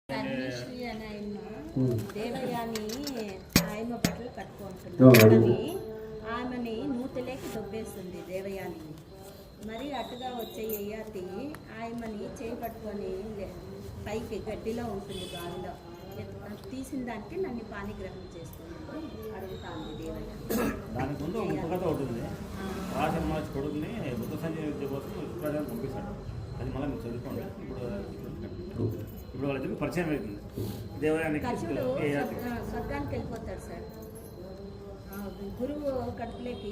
తన్విశ్రీ అని దేవయాని ఆయమ బట్టలు కట్టుకుంటుంది. ఆమెని నూతిలోకి దొబ్బేస్తుంది దేవయానిని. మరి అటుగా వచ్చే యయాతి ఆయమని చేయి పట్టుకొని పైకి గడ్డిలో ఉంటుంది గాలిలో తీసిన దానికి నన్ను పాణిగ్రహం చేస్తుంది అడుగుతాను దేవయాని. దానికి ముందు ఒక కథ ఉంటుంది. రాజమాజ్ కొడుకుని బుద్ధ సంజయ్ విద్య కోసం ప్రజలు పంపిస్తాడు. అది మళ్ళీ మీరు చదువుకోండి. ఇప్పుడు వాళ్ళకి పరిచయం అవుతుంది. దేవయానికి స్వర్గానికి వెళ్ళిపోతాడు సార్. గురువు కడుపులోకి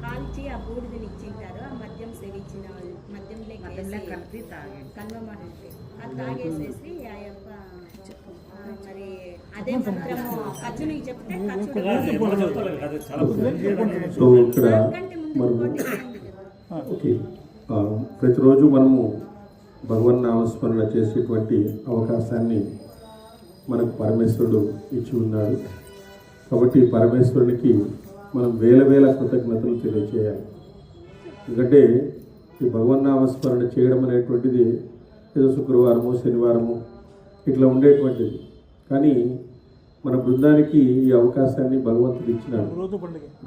కాల్చి ఆ బూడిదని ఇచ్చింటారు. ఆ మద్యం సేవించిన మద్యంలోకి కన్వమహర్షి అది తాగేసేసి ఆ యొక్క మరి అదే మంత్రము కచ్చునికి చెప్తే ప్రతిరోజు మనము భగవన్ నామస్మరణ చేసేటువంటి అవకాశాన్ని మనకు పరమేశ్వరుడు ఇచ్చి ఉన్నాడు. కాబట్టి పరమేశ్వరునికి మనం వేల వేల కృతజ్ఞతలు తెలియచేయాలి. ఎందుకంటే ఈ భగవన్ నామస్మరణ చేయడం అనేటువంటిది ఏదో శుక్రవారము శనివారము ఇట్లా ఉండేటువంటిది. కానీ మన బృందానికి ఈ అవకాశాన్ని భగవంతుడు ఇచ్చినాడు.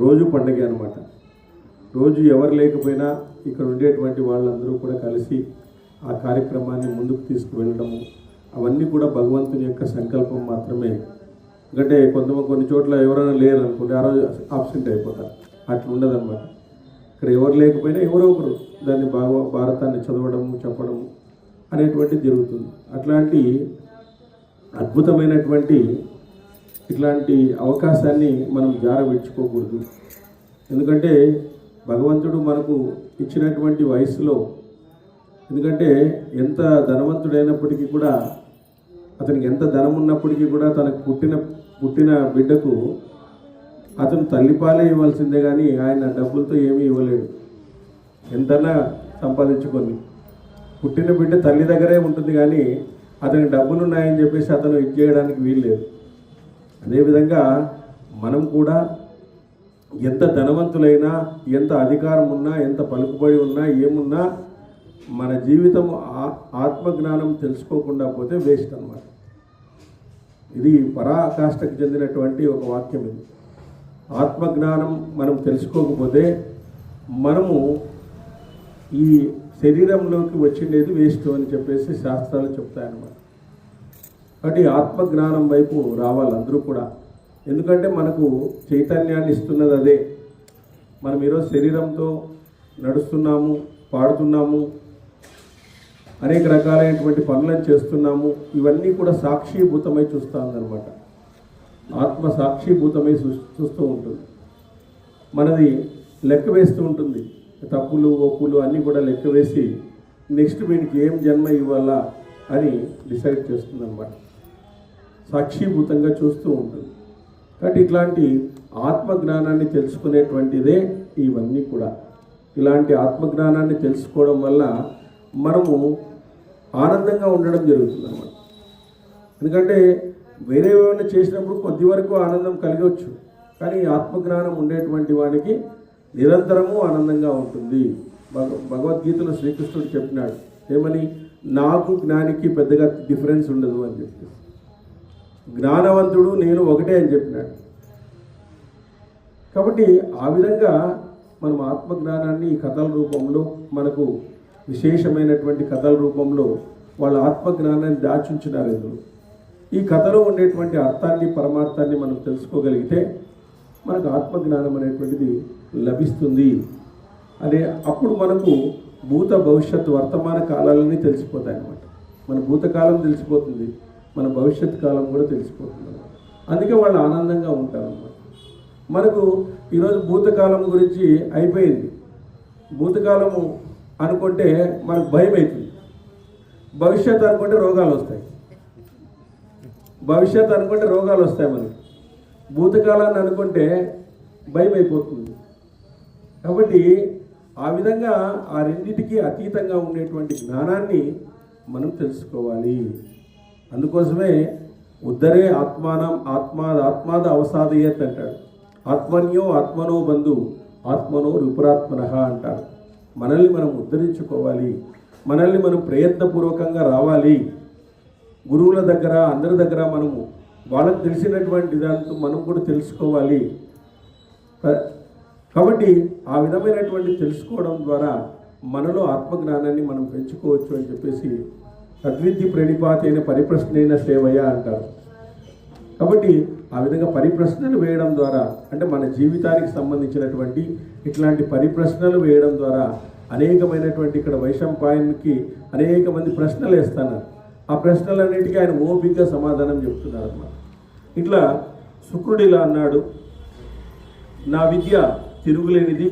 రోజు పండుగ అనమాట. రోజు ఎవరు లేకపోయినా ఇక్కడ ఉండేటువంటి వాళ్ళందరూ కూడా కలిసి ఆ కార్యక్రమాన్ని ముందుకు తీసుకువెళ్ళడము అవన్నీ కూడా భగవంతుని యొక్క సంకల్పం మాత్రమే. ఎందుకంటే కొన్ని చోట్ల ఎవరైనా లేరు అనుకుంటే ఆ రోజు ఆబ్సెంట్ అయిపోతారు. అట్లా ఉండదన్నమాట. ఇక్కడ ఎవరు లేకపోయినా ఎవరో ఒకరు దాన్ని భారతాన్ని చదవడము చెప్పడము అనేటువంటిది జరుగుతుంది. అట్లాంటి అద్భుతమైనటువంటి ఇట్లాంటి అవకాశాన్ని మనం జారవిడ్చుకోకూడదు. ఎందుకంటే భగవంతుడు మనకు ఇచ్చినటువంటి వయసులో, ఎందుకంటే ఎంత ధనవంతుడైనప్పటికీ కూడా అతనికి ఎంత ధనం ఉన్నప్పటికీ కూడా తనకు పుట్టిన బిడ్డకు అతను తల్లిపాలే ఇవ్వాల్సిందే కానీ ఆయన డబ్బులతో ఏమీ ఇవ్వలేడు. ఎంతన్నా సంపాదించుకొని పుట్టిన బిడ్డ తల్లి దగ్గరే ఉంటుంది కానీ అతనికి డబ్బులు ఉన్నాయని చెప్పేసి అతను ఇది చేయడానికి వీల్లేదు. అదేవిధంగా మనం కూడా ఎంత ధనవంతులైనా, ఎంత అధికారం ఉన్నా, ఎంత పలుకుబడి ఉన్నా, ఏమున్నా మన జీవితం ఆత్మజ్ఞానం తెలుసుకోకుండా పోతే వేస్ట్ అన్నమాట. ఇది పరాకాష్ఠకు చెందినటువంటి ఒక వాక్యం. ఇది ఆత్మజ్ఞానం మనం తెలుసుకోకపోతే మనము ఈ శరీరంలోకి వచ్చిండేది వేస్ట్ అని చెప్పేసి శాస్త్రాలు చెప్తాయన్నమాట. కాబట్టి ఆత్మజ్ఞానం వైపు రావాలి అందరూ కూడా. ఎందుకంటే మనకు చైతన్యాన్ని ఇస్తున్నది అదే. మనం ఈరోజు శరీరంతో నడుస్తున్నాము, పాడుతున్నాము, అనేక రకాలైనటువంటి పనులను చేస్తున్నాము. ఇవన్నీ కూడా సాక్షిభూతమై చూస్తామన్నమాట. ఆత్మ సాక్షిభూతమై చూస్తూ ఉంటుంది. మనది లెక్క వేస్తూ ఉంటుంది. తప్పులు ఒప్పులు అన్నీ కూడా లెక్క వేసి నెక్స్ట్ వీడికి ఏం జన్మ ఇవ్వాలా అని డిసైడ్ చేస్తుంది అన్నమాట. సాక్షిభూతంగా చూస్తూ ఉంటుంది. కాబట్టి ఇట్లాంటి ఆత్మజ్ఞానాన్ని తెలుసుకునేటువంటిదే ఇవన్నీ కూడా. ఇలాంటి ఆత్మజ్ఞానాన్ని తెలుసుకోవడం వల్ల మనము ఆనందంగా ఉండడం జరుగుతుంది అన్నమాట. ఎందుకంటే వేరే ఏమైనా చేసినప్పుడు కొద్ది వరకు ఆనందం కలగవచ్చు, కానీ ఆత్మజ్ఞానం ఉండేటువంటి వాడికి నిరంతరము ఆనందంగా ఉంటుంది. భగవద్గీతలో శ్రీకృష్ణుడు చెప్పినాడు ఏమని, నాకు జ్ఞానికి పెద్దగా డిఫరెన్స్ ఉండదు అని చెప్పి. జ్ఞానవంతుడు నేను ఒకటే అని చెప్పినాడు. కాబట్టి ఆ విధంగా మనం ఆత్మజ్ఞానాన్ని ఈ కథల రూపంలో, మనకు విశేషమైనటువంటి కథల రూపంలో వాళ్ళ ఆత్మజ్ఞానాన్ని దాచుంచినారు. ఇందులో ఈ కథలో ఉండేటువంటి అర్థాన్ని పరమార్థాన్ని మనం తెలుసుకోగలిగితే మనకు ఆత్మజ్ఞానం అనేటువంటిది లభిస్తుంది. అప్పుడు మనకు భూత భవిష్యత్ వర్తమాన కాలాలన్నీ తెలిసిపోతాయి అన్నమాట. మన భూతకాలం తెలిసిపోతుంది, మన భవిష్యత్ కాలం కూడా తెలిసిపోతుంది అన్నమాట. అందుకే వాళ్ళు ఆనందంగా ఉంటారన్నమాట. మనకు ఈరోజు భూతకాలం గురించి అయిపోయింది. భూతకాలము అనుకుంటే మనకు భయం అవుతుంది. భవిష్యత్ అనుకుంటే రోగాలు వస్తాయి. భవిష్యత్ అనుకుంటే రోగాలు వస్తాయి. మనకి భూతకాలాన్ని అనుకుంటే భయం అయిపోతుంది. కాబట్టి ఆ విధంగా ఆ రెండింటికి అతీతంగా ఉండేటువంటి జ్ఞానాన్ని మనం తెలుసుకోవాలి. అందుకోసమే ఉద్ధరే ఆత్మాద అవసాదయత్ అంటాడు. ఆత్మన్యో ఆత్మనో బంధు ఆత్మనో రుపురాత్మన అంటారు. మనల్ని మనం ఉద్ధరించుకోవాలి, మనల్ని మనం ప్రయత్నపూర్వకంగా రావాలి. గురువుల దగ్గర అందరి దగ్గర మనము వాళ్ళకి తెలిసినటువంటి దాంతో మనం కూడా తెలుసుకోవాలి. కాబట్టి ఆ విధమైనటువంటి తెలుసుకోవడం ద్వారా మనలో ఆత్మజ్ఞానాన్ని మనం పెంచుకోవచ్చు అని చెప్పేసి తద్విద్ది ప్రణిపాతైన పరిప్రశ్నైన సేవయ అంటారు. కాబట్టి ఆ విధంగా పరిప్రశ్నలు వేయడం ద్వారా, అంటే మన జీవితానికి సంబంధించినటువంటి ఇట్లాంటి పరిప్రశ్నలు వేయడం ద్వారా అనేకమైనటువంటి ఇక్కడ వైశంపాయనికి అనేక మంది ప్రశ్నలు వేస్తున్నారు. ఆ ప్రశ్నలన్నిటికీ ఆయన ఓపికగా సమాధానం చెప్తున్నారు అన్నమాట. ఇట్లా శుక్రుడు ఇలా అన్నాడు, నా విద్య తిరుగులేనిది,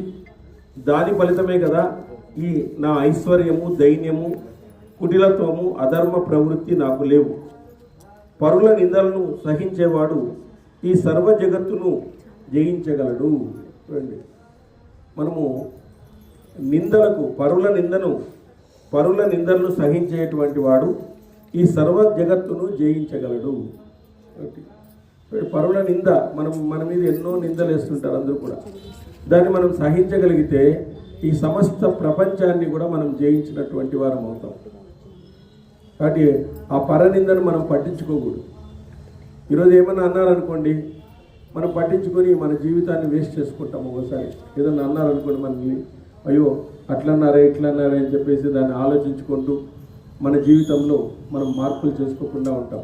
దాని ఫలితమే కదా ఈ నా ఐశ్వర్యము, దైన్యము, కుటిలత్వము, అధర్మ ప్రవృత్తి నాకు లేవు. పరుల నిందలను సహించేవాడు ఈ సర్వ జగత్తును జయించగలడు. చూడండి, మనము నిందలకు పరుల నిందలను సహించేటువంటి వాడు ఈ సర్వ జగత్తును జయించగలడు. పరుల నింద మన మీద ఎన్నో నిందలు వేస్తుంటారు అందరూ కూడా. దాన్ని మనం సహించగలిగితే ఈ సమస్త ప్రపంచాన్ని కూడా మనం జయించినటువంటి వారం అవుతాం. కాబట్టి ఆ పరనిందను మనం పట్టించుకోకూడదు. ఈరోజు ఏమన్నా అన్నారనుకోండి, మనం పట్టించుకొని మన జీవితాన్ని వేస్ట్ చేసుకుంటాం. ఒకసారి ఏదన్నా అన్నారనుకోండి, మనకి అయ్యో అట్లన్నారే ఇట్లన్నారే అని చెప్పేసి దాన్ని ఆలోచించుకుంటూ మన జీవితంలో మనం మార్పులు చేసుకోకుండా ఉంటాం.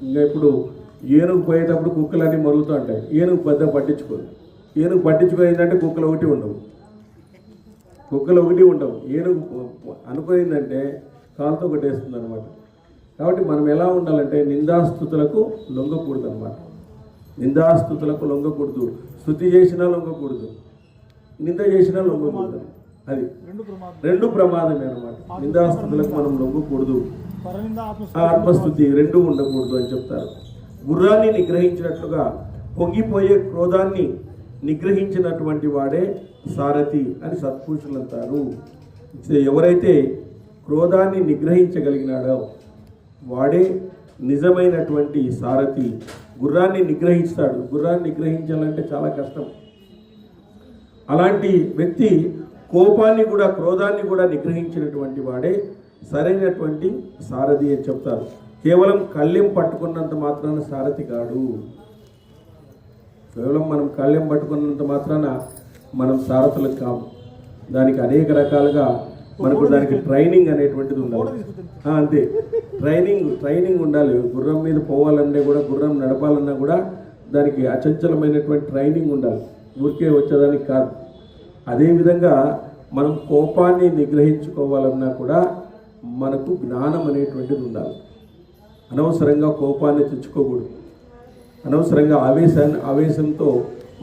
ఇంకా ఇప్పుడు ఏనుగు పోయేటప్పుడు కుక్కలన్నీ మరుగుతూ ఉంటాయి. ఏనుగు పెద్ద పట్టించుకోదు. ఏనుగు పట్టించుకోయిందంటే కుక్కలు ఒకటి ఉండవు. ఏనుగు అనుకోయిందంటే కాలుతో కొట్టేస్తుంది అనమాట. కాబట్టి మనం ఎలా ఉండాలంటే నిందాస్తుతులకు లొంగకూడదు అనమాట. నిందాస్తుతులకు లొంగకూడదు. స్థుతి చేసినా లొంగకూడదు, నింద చేసినా లొంగకూడదు. అది రెండు ప్రమాదమే అనమాట. నిందాస్తుతులకు మనం లొంగకూడదు, ఆత్మస్థుతి రెండు ఉండకూడదు అని చెప్తారు. గుర్రాన్ని నిగ్రహించినట్లుగా పొంగిపోయే క్రోధాన్ని నిగ్రహించినటువంటి వాడే సారథి అని సత్పురుషులు అంటారు. ఎవరైతే క్రోధాన్ని నిగ్రహించగలిగినాడో వాడే నిజమైనటువంటి సారథి. గుర్రాన్ని నిగ్రహిస్తాడు. గుర్రాన్ని నిగ్రహించాలంటే చాలా కష్టం. అలాంటి వ్యక్తి కోపాన్ని కూడా, క్రోధాన్ని కూడా నిగ్రహించినటువంటి వాడే సరైనటువంటి సారథి అని చెప్తారు. కేవలం కళ్ళెం పట్టుకున్నంత మాత్రాన సారథి కాడు. కేవలం మనం కళ్ళెం పట్టుకున్నంత మాత్రాన మనం సారథులకు కాము. దానికి అనేక రకాలుగా మనకు దానికి ట్రైనింగ్ అనేటువంటిది ఉండాలి. అంతే, ట్రైనింగ్ ఉండాలి. గుర్రం మీద పోవాలన్నా కూడా, గుర్రం నడపాలన్నా కూడా దానికి అచంచలమైనటువంటి ట్రైనింగ్ ఉండాలి. ఊరికే వచ్చేదానికి కాదు. అదేవిధంగా మనం కోపాన్ని నిగ్రహించుకోవాలన్నా కూడా మనకు జ్ఞానం అనేటువంటిది ఉండాలి. అనవసరంగా కోపాన్ని తెచ్చుకోకూడదు. అనవసరంగా ఆవేశంతో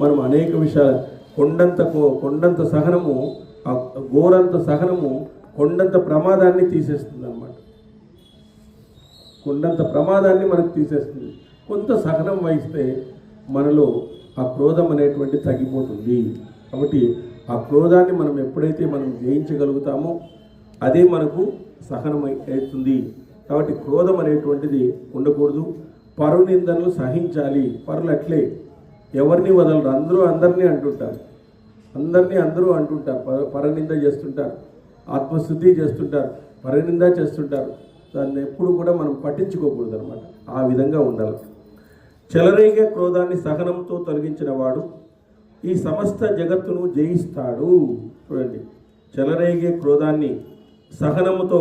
మనం అనేక విషయాలు కొండంత సహనము, ఘోరంత సహనము కొండంత ప్రమాదాన్ని తీసేస్తుంది అన్నమాట. కొండంత ప్రమాదాన్ని మనకు తీసేస్తుంది. కొంత సహనం వహిస్తే మనలో ఆ క్రోధం అనేటువంటి తగ్గిపోతుంది. కాబట్టి ఆ క్రోధాన్ని మనం ఎప్పుడైతే మనం జయించగలుగుతామో అదే మనకు సహనం అవుతుంది. కాబట్టి క్రోధం అనేటువంటిది ఉండకూడదు. పరునిందనలు సహించాలి. పరులు అట్లే ఎవరిని వదలరు. అందరినీ అంటుంటారు. పరనింద చేస్తుంటారు, ఆత్మశుద్ధి చేస్తుంటారు, పరనింద చేస్తుంటారు. దాన్ని ఎప్పుడు కూడా మనం పట్టించుకోకూడదు అనమాట. ఆ విధంగా ఉండాలి. చెలరేగే క్రోధాన్ని సహనంతో తొలగించిన వాడు ఈ సమస్త జగత్తును జయిస్తాడు. చూడండి, చెలరేగే క్రోధాన్ని సహనముతో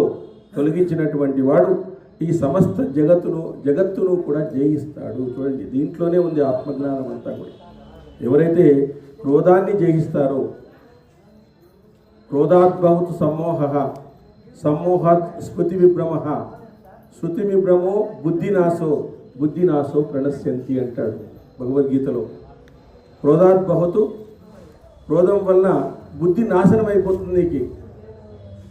తొలగించినటువంటి వాడు ఈ సమస్త జగత్తును కూడా జయిస్తాడు. చూడండి, దీంట్లోనే ఉంది ఆత్మజ్ఞానం అంతా కూడా. ఎవరైతే క్రోధాన్ని జయిస్తారో, క్రోధాద్భవతు సమ్మోహాత్ స్మృతి విభ్రమో బుద్ధినాశో ప్రణశ్యంతి అంటాడు భగవద్గీతలో. క్రోధాద్భవతు, క్రోధం వల్ల బుద్ధి నాశనం అయిపోతుంది. నీకు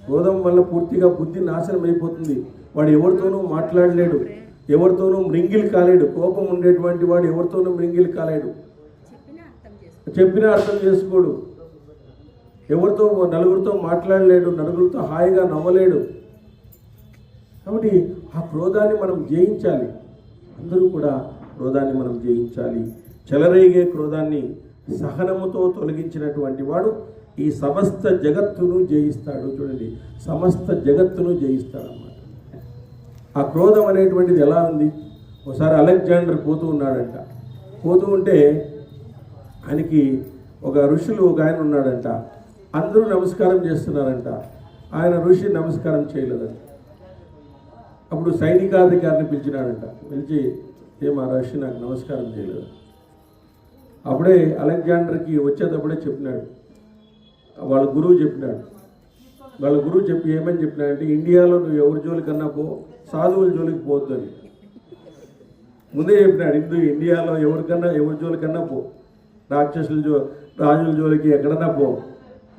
క్రోధం వల్ల పూర్తిగా బుద్ధి నాశనం అయిపోతుంది. వాడు ఎవరితోనూ మాట్లాడలేడు, ఎవరితోనూ మృంగిల్ కాలేడు. కోపం ఉండేటువంటి వాడు ఎవరితోనూ మృంగిల్ కాలేడు. చెప్పినా అర్థం చేసుకోడు. నలుగురితో మాట్లాడలేడు, నలుగురితో హాయిగా నవ్వలేడు. కాబట్టి ఆ క్రోధాన్ని మనం జయించాలి. అందరూ కూడా క్రోధాన్ని మనం జయించాలి. చెలరేగే క్రోధాన్ని సహనముతో తొలగించినటువంటి వాడు ఈ సమస్త జగత్తును జయిస్తాడు. చూడండి, సమస్త జగత్తును జయిస్తాడు అన్నమాట. ఆ క్రోధం అనేటువంటిది ఎలా ఉంది? ఒకసారి అలెగ్జాండర్ పోతూ ఉన్నాడంట. పోతూ ఉంటే ఆయనకి ఒక ఋషులు ఒక ఆయన ఉన్నాడంట. అందరూ నమస్కారం చేస్తున్నారంట. ఆయన ఋషి నమస్కారం చేయలేదంట. అప్పుడు సైనికాధికారిని పిలిచినాడంట. పిలిచి ఆ ఋషి నాకు నమస్కారం చేయలేదు. అప్పుడే అలెగ్జాండర్కి వచ్చేటప్పుడే చెప్పినాడు, వాళ్ళ గురువు చెప్పినాడు. వాళ్ళ గురువు చెప్పి ఏమని చెప్పినాడంటే, ఇండియాలో నువ్వు ఎవరి జోలికన్నా పో, సాధువుల జోలికి పోవద్దు అని ముందే చెప్పినాడు. ఇండియాలో ఎవరి జోలికన్నా పో, రాజుల జోలికి ఎక్కడన్నా పో,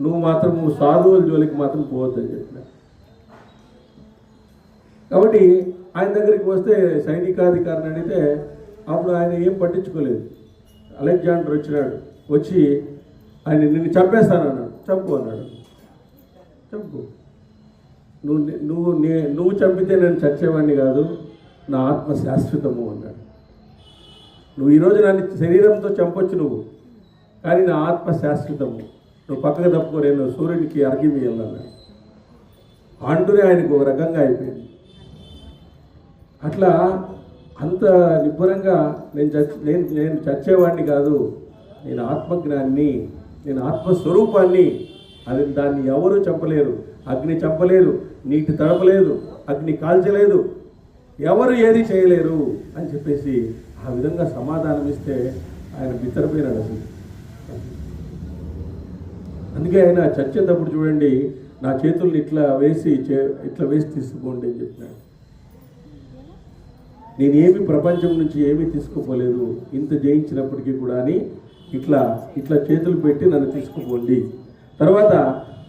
నువ్వు సాధువుల జోలికి మాత్రం పోవద్దని చెప్పినాడు. కాబట్టి ఆయన దగ్గరికి వస్తే సైనికాధికారిని అడిగితే అప్పుడు ఆయన ఏం పట్టించుకోలేదు. అలెగ్జాండర్ వచ్చినాడు. వచ్చి ఆయన నిన్ను చంపేస్తానన్నాడు. చంపు అన్నాడు. చంపు, నువ్వు చంపితే నేను చచ్చేవాడిని కాదు, నా ఆత్మ శాశ్వతము అన్నాడు. నువ్వు ఈరోజు నన్ను శరీరంతో చంపొచ్చు నువ్వు, కానీ నా ఆత్మ శాశ్వతము. నువ్వు పక్కకు తప్పుకో, నేను సూర్యునికి అర్ఘ్యం ఇయ్యాలన్నాడు. అంటూనే ఆయనకు ఒక రకంగా అయిపోయింది. అట్లా అంత నిబ్బరంగా నేను చచ్చేవాడిని కాదు, నేను ఆత్మజ్ఞాన్ని, నేను ఆత్మస్వరూపాన్ని, దాన్ని ఎవరు చంపలేరు. అగ్ని చంపలేదు, నీటి తడపలేదు, అగ్ని కాల్చలేదు, ఎవరు ఏది చేయలేరు అని చెప్పేసి ఆ విధంగా సమాధానం ఇస్తే ఆయన బిత్తరపోయినాడు అసలు. అందుకే ఆయన చచ్చేటప్పుడు చూడండి, నా చేతుల్ని ఇట్లా వేసి తీసుకోండి అని చెప్పినాడు. నేనేమి ప్రపంచం నుంచి ఏమీ తీసుకుపోలేదు, ఇంత జయించినప్పటికీ కూడా అని ఇట్లా చేతులు పెట్టి నన్ను తీసుకుపోండి. తర్వాత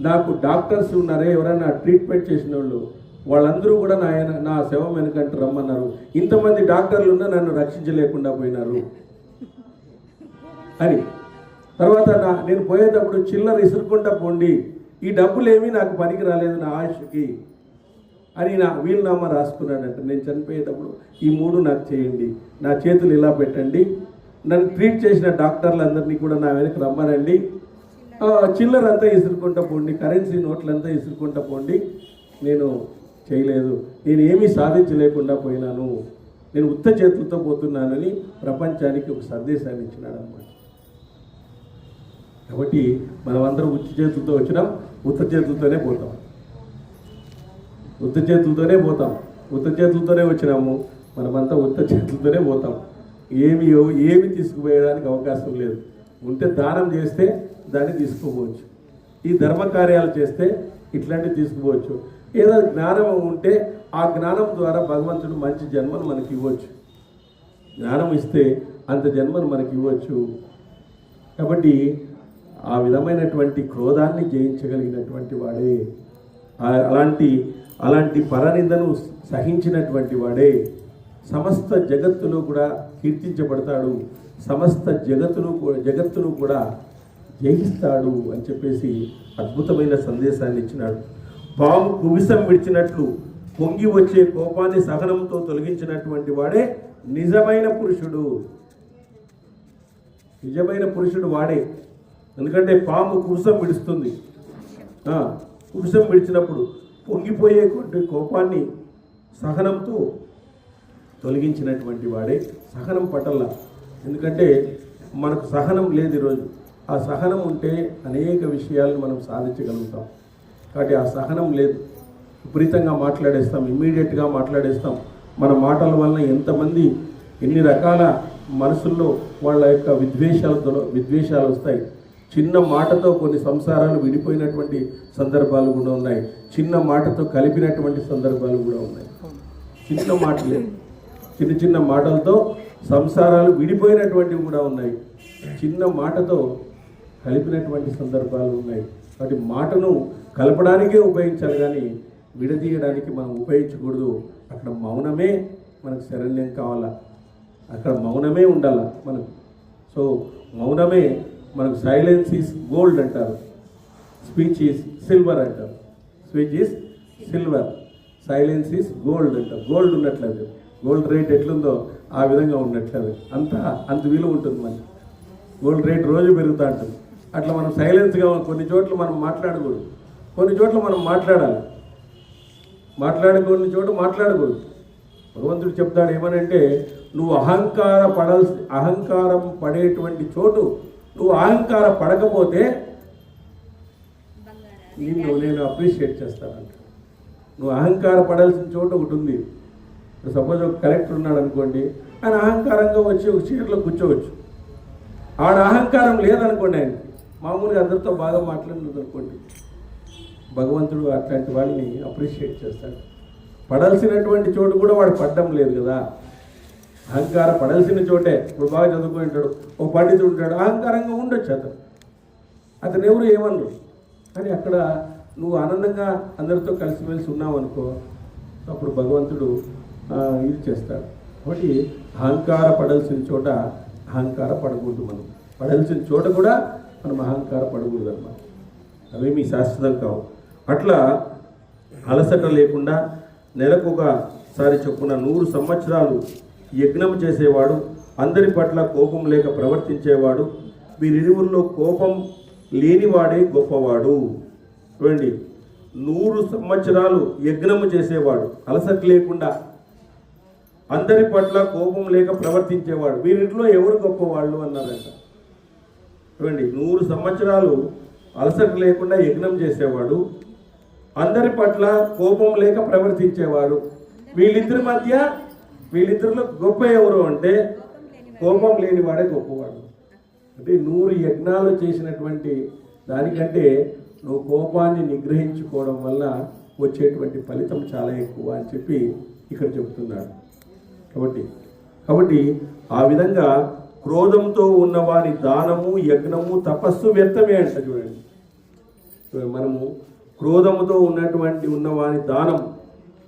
నాకు డాక్టర్స్ ఉన్నారే, ఎవరైనా ట్రీట్మెంట్ చేసిన వాళ్ళందరూ కూడా నా శవం వెనుకంటే రమ్మన్నారు. ఇంతమంది డాక్టర్లు ఉన్నా నన్ను రక్షించలేకుండా పోయినారు అని. తర్వాత నేను పోయేటప్పుడు చిల్లర ఇసురుకుంటా పోండి, ఈ డబ్బులేమీ నాకు పనికి రాలేదు నా ఆయుష్కి అని నా వీలునామా రాసుకున్నాడంట. నేను చనిపోయేటప్పుడు ఈ 3 నాకు చేయండి, నా చేతులు ఇలా పెట్టండి, నన్ను ట్రీట్ చేసిన డాక్టర్లందరినీ కూడా నా వెనక రమ్మనండి, చిల్లరంతా ఇసురుకుంటా పోండి, కరెన్సీ నోట్లంతా ఇసురుకుంటా పోండి, నేను చేయలేదు, నేను ఏమీ సాధించలేకుండా పోయినాను, నేను ఉత్త చేతులతో పోతున్నానని ప్రపంచానికి ఒక సందేశాన్ని ఇచ్చినాడు అన్నమాట. కాబట్టి మనమందరం ఉత్త చేతులతో వచ్చినాం, ఉత్త చేతులతోనే పోతాం, ఉత్త చేతులతోనే వచ్చినాము. మనమంతా ఉత్త చేతులతోనే పోతాం. ఏమి తీసుకుపోయడానికి అవకాశం లేదు. ఉంటే దానం చేస్తే దాన్ని తీసుకోవచ్చు, ఈ ధర్మ కార్యాలు చేస్తే ఇట్లాంటివి తీసుకుపోవచ్చు. ఏదో జ్ఞానం ఉంటే ఆ జ్ఞానం ద్వారా భగవంతుడు మంచి జన్మను మనకి ఇవ్వచ్చు. జ్ఞానం ఇస్తే అంత జన్మను మనకి ఇవ్వచ్చు. కాబట్టి ఆ విధమైనటువంటి క్రోధాన్ని జయించగలిగినటువంటి వాడే, అలాంటి పరనిందను సహించినటువంటి వాడే సమస్త జగత్తులో కూడా కీర్తించబడతాడు, సమస్త జగత్తును కూడా జయిస్తాడు అని చెప్పేసి అద్భుతమైన సందేశాన్ని ఇచ్చినాడు. పాము కువిసం విడిచినట్లు పొంగి వచ్చే కోపాన్ని సహనంతో తొలగించినటువంటి వాడే నిజమైన పురుషుడు వాడే. ఎందుకంటే పాము కువిసం విడుస్తుంది, కువిసం విడిచినప్పుడు పొంగిపోయే కోపాన్ని సహనంతో తొలగించినటువంటి వాడే సహనం పట్టల్ల. ఎందుకంటే మనకు సహనం లేదు ఈరోజు. ఆ సహనం ఉంటే అనేక విషయాలను మనం సాధించగలుగుతాం. కాబట్టి ఆ సహనం లేదు, విపరీతంగా మాట్లాడేస్తాం, ఇమ్మీడియట్గా మాట్లాడేస్తాం. మన మాటల వలన ఎంతమంది ఎన్ని రకాల మనసుల్లో వాళ్ళ యొక్క విద్వేషాలు వస్తాయి. చిన్న మాటతో కొన్ని సంసారాలు విడిపోయినటువంటి సందర్భాలు కూడా ఉన్నాయి, చిన్న మాటతో కలిపినటువంటి సందర్భాలు కూడా ఉన్నాయి. చిన్న మాటలతో సంసారాలు విడిపోయినటువంటివి కూడా ఉన్నాయి, చిన్న మాటతో కలిపినటువంటి సందర్భాలు ఉన్నాయి. కాబట్టి మాటను కలపడానికే ఉపయోగించాలి, కానీ విడదీయడానికి మనం ఉపయోగించకూడదు. అక్కడ మౌనమే మనకు శరణ్యం కావాలా, అక్కడ మౌనమే ఉండాల మనకు. సో మౌనమే మనకు సైలెన్స్ ఈజ్ గోల్డ్ అంటారు, స్పీచ్ ఈజ్ సిల్వర్ అంటారు. Speech is silver, silence is gold అంటారు. గోల్డ్ ఉన్నట్లేదు, గోల్డ్ రేట్ ఎట్లుందో ఆ విధంగా ఉన్నట్లేదు, అంత విలువ ఉంటుంది మనకి. గోల్డ్ రేట్ రోజు పెరుగుతూ ఉంటుంది. అట్లా మనం సైలెన్స్గా కొన్ని చోట్ల మనం మాట్లాడకూడదు, కొన్ని చోట్ల మనం మాట్లాడాలి, కొన్ని చోట్ల మాట్లాడకూడదు. భగవంతుడు చెప్తాడు ఏమనంటే, నువ్వు అహంకారం పడేటువంటి చోటు నువ్వు అహంకార పడకపోతే నిన్ను నేను అప్రిషియేట్ చేస్తానంట. నువ్వు అహంకార పడాల్సిన చోటు ఒకటి ఉంది. సపోజ్ ఒక కలెక్టర్ ఉన్నాడు అనుకోండి, ఆయన అహంకారంగా వచ్చి ఒక చీరలో కూర్చోవచ్చు. ఆడ అహంకారం లేదనుకోండి, ఆయనకి మామూలుగా అందరితో బాగా మాట్లాడినది అనుకోండి, భగవంతుడు అట్లాంటి వాళ్ళని అప్రిషియేట్ చేస్తాడు. పడాల్సినటువంటి చోటు కూడా వాడు పడ్డం లేదు కదా. అహంకారం పడాల్సిన చోటే, ఇప్పుడు బాగా చదువుకుని ఉంటాడు, ఒక పండితుడు ఉంటాడు, అహంకారంగా ఉండొచ్చు అతను ఎవరు ఏమన్నారు. కానీ అక్కడ నువ్వు ఆనందంగా అందరితో కలిసిమెలిసి ఉన్నావు అనుకో, అప్పుడు భగవంతుడు ఇది చేస్తాడు. కాబట్టి అహంకార పడాల్సిన చోట అహంకార పడకూడదు. మనం పడాల్సిన చోట కూడా మనం అహంకార పడకూడదు అన్నమాట. అవేమీ శాశ్వతం కావు. అట్లా అలసట లేకుండా నెలకొకసారి చొప్పున 100 సంవత్సరాలు యజ్ఞం చేసేవాడు, అందరి పట్ల కోపం లేక ప్రవర్తించేవాడు, వీరిరువుల్లో కోపం లేనివాడే గొప్పవాడు. చూడండి, 100 సంవత్సరాలు యజ్ఞము చేసేవాడు, అలసట లేకుండా అందరి పట్ల కోపం లేక ప్రవర్తించేవాడు, వీరిలో ఎవరు గొప్పవాళ్ళు అన్నారంట. చూడండి, 100 సంవత్సరాలు అలసట లేకుండా యజ్ఞం చేసేవాడు, అందరి పట్ల కోపం లేక ప్రవర్తించేవాడు, వీళ్ళిద్దరిలో గొప్ప ఎవరు అంటే కోపం లేనివాడే గొప్పవాడు. అంటే 100 యజ్ఞాలు చేసినటువంటి దానికంటే నువ్వు కోపాన్ని నిగ్రహించుకోవడం వల్ల వచ్చేటువంటి ఫలితం చాలా ఎక్కువ అని చెప్పి ఇక్కడ చెబుతున్నాడు. కాబట్టి ఆ విధంగా క్రోధంతో ఉన్నవారి దానము, యజ్ఞము, తపస్సు వ్యర్థమే అంట. చూడండి, మనము క్రోధముతో ఉన్నవారి దానం,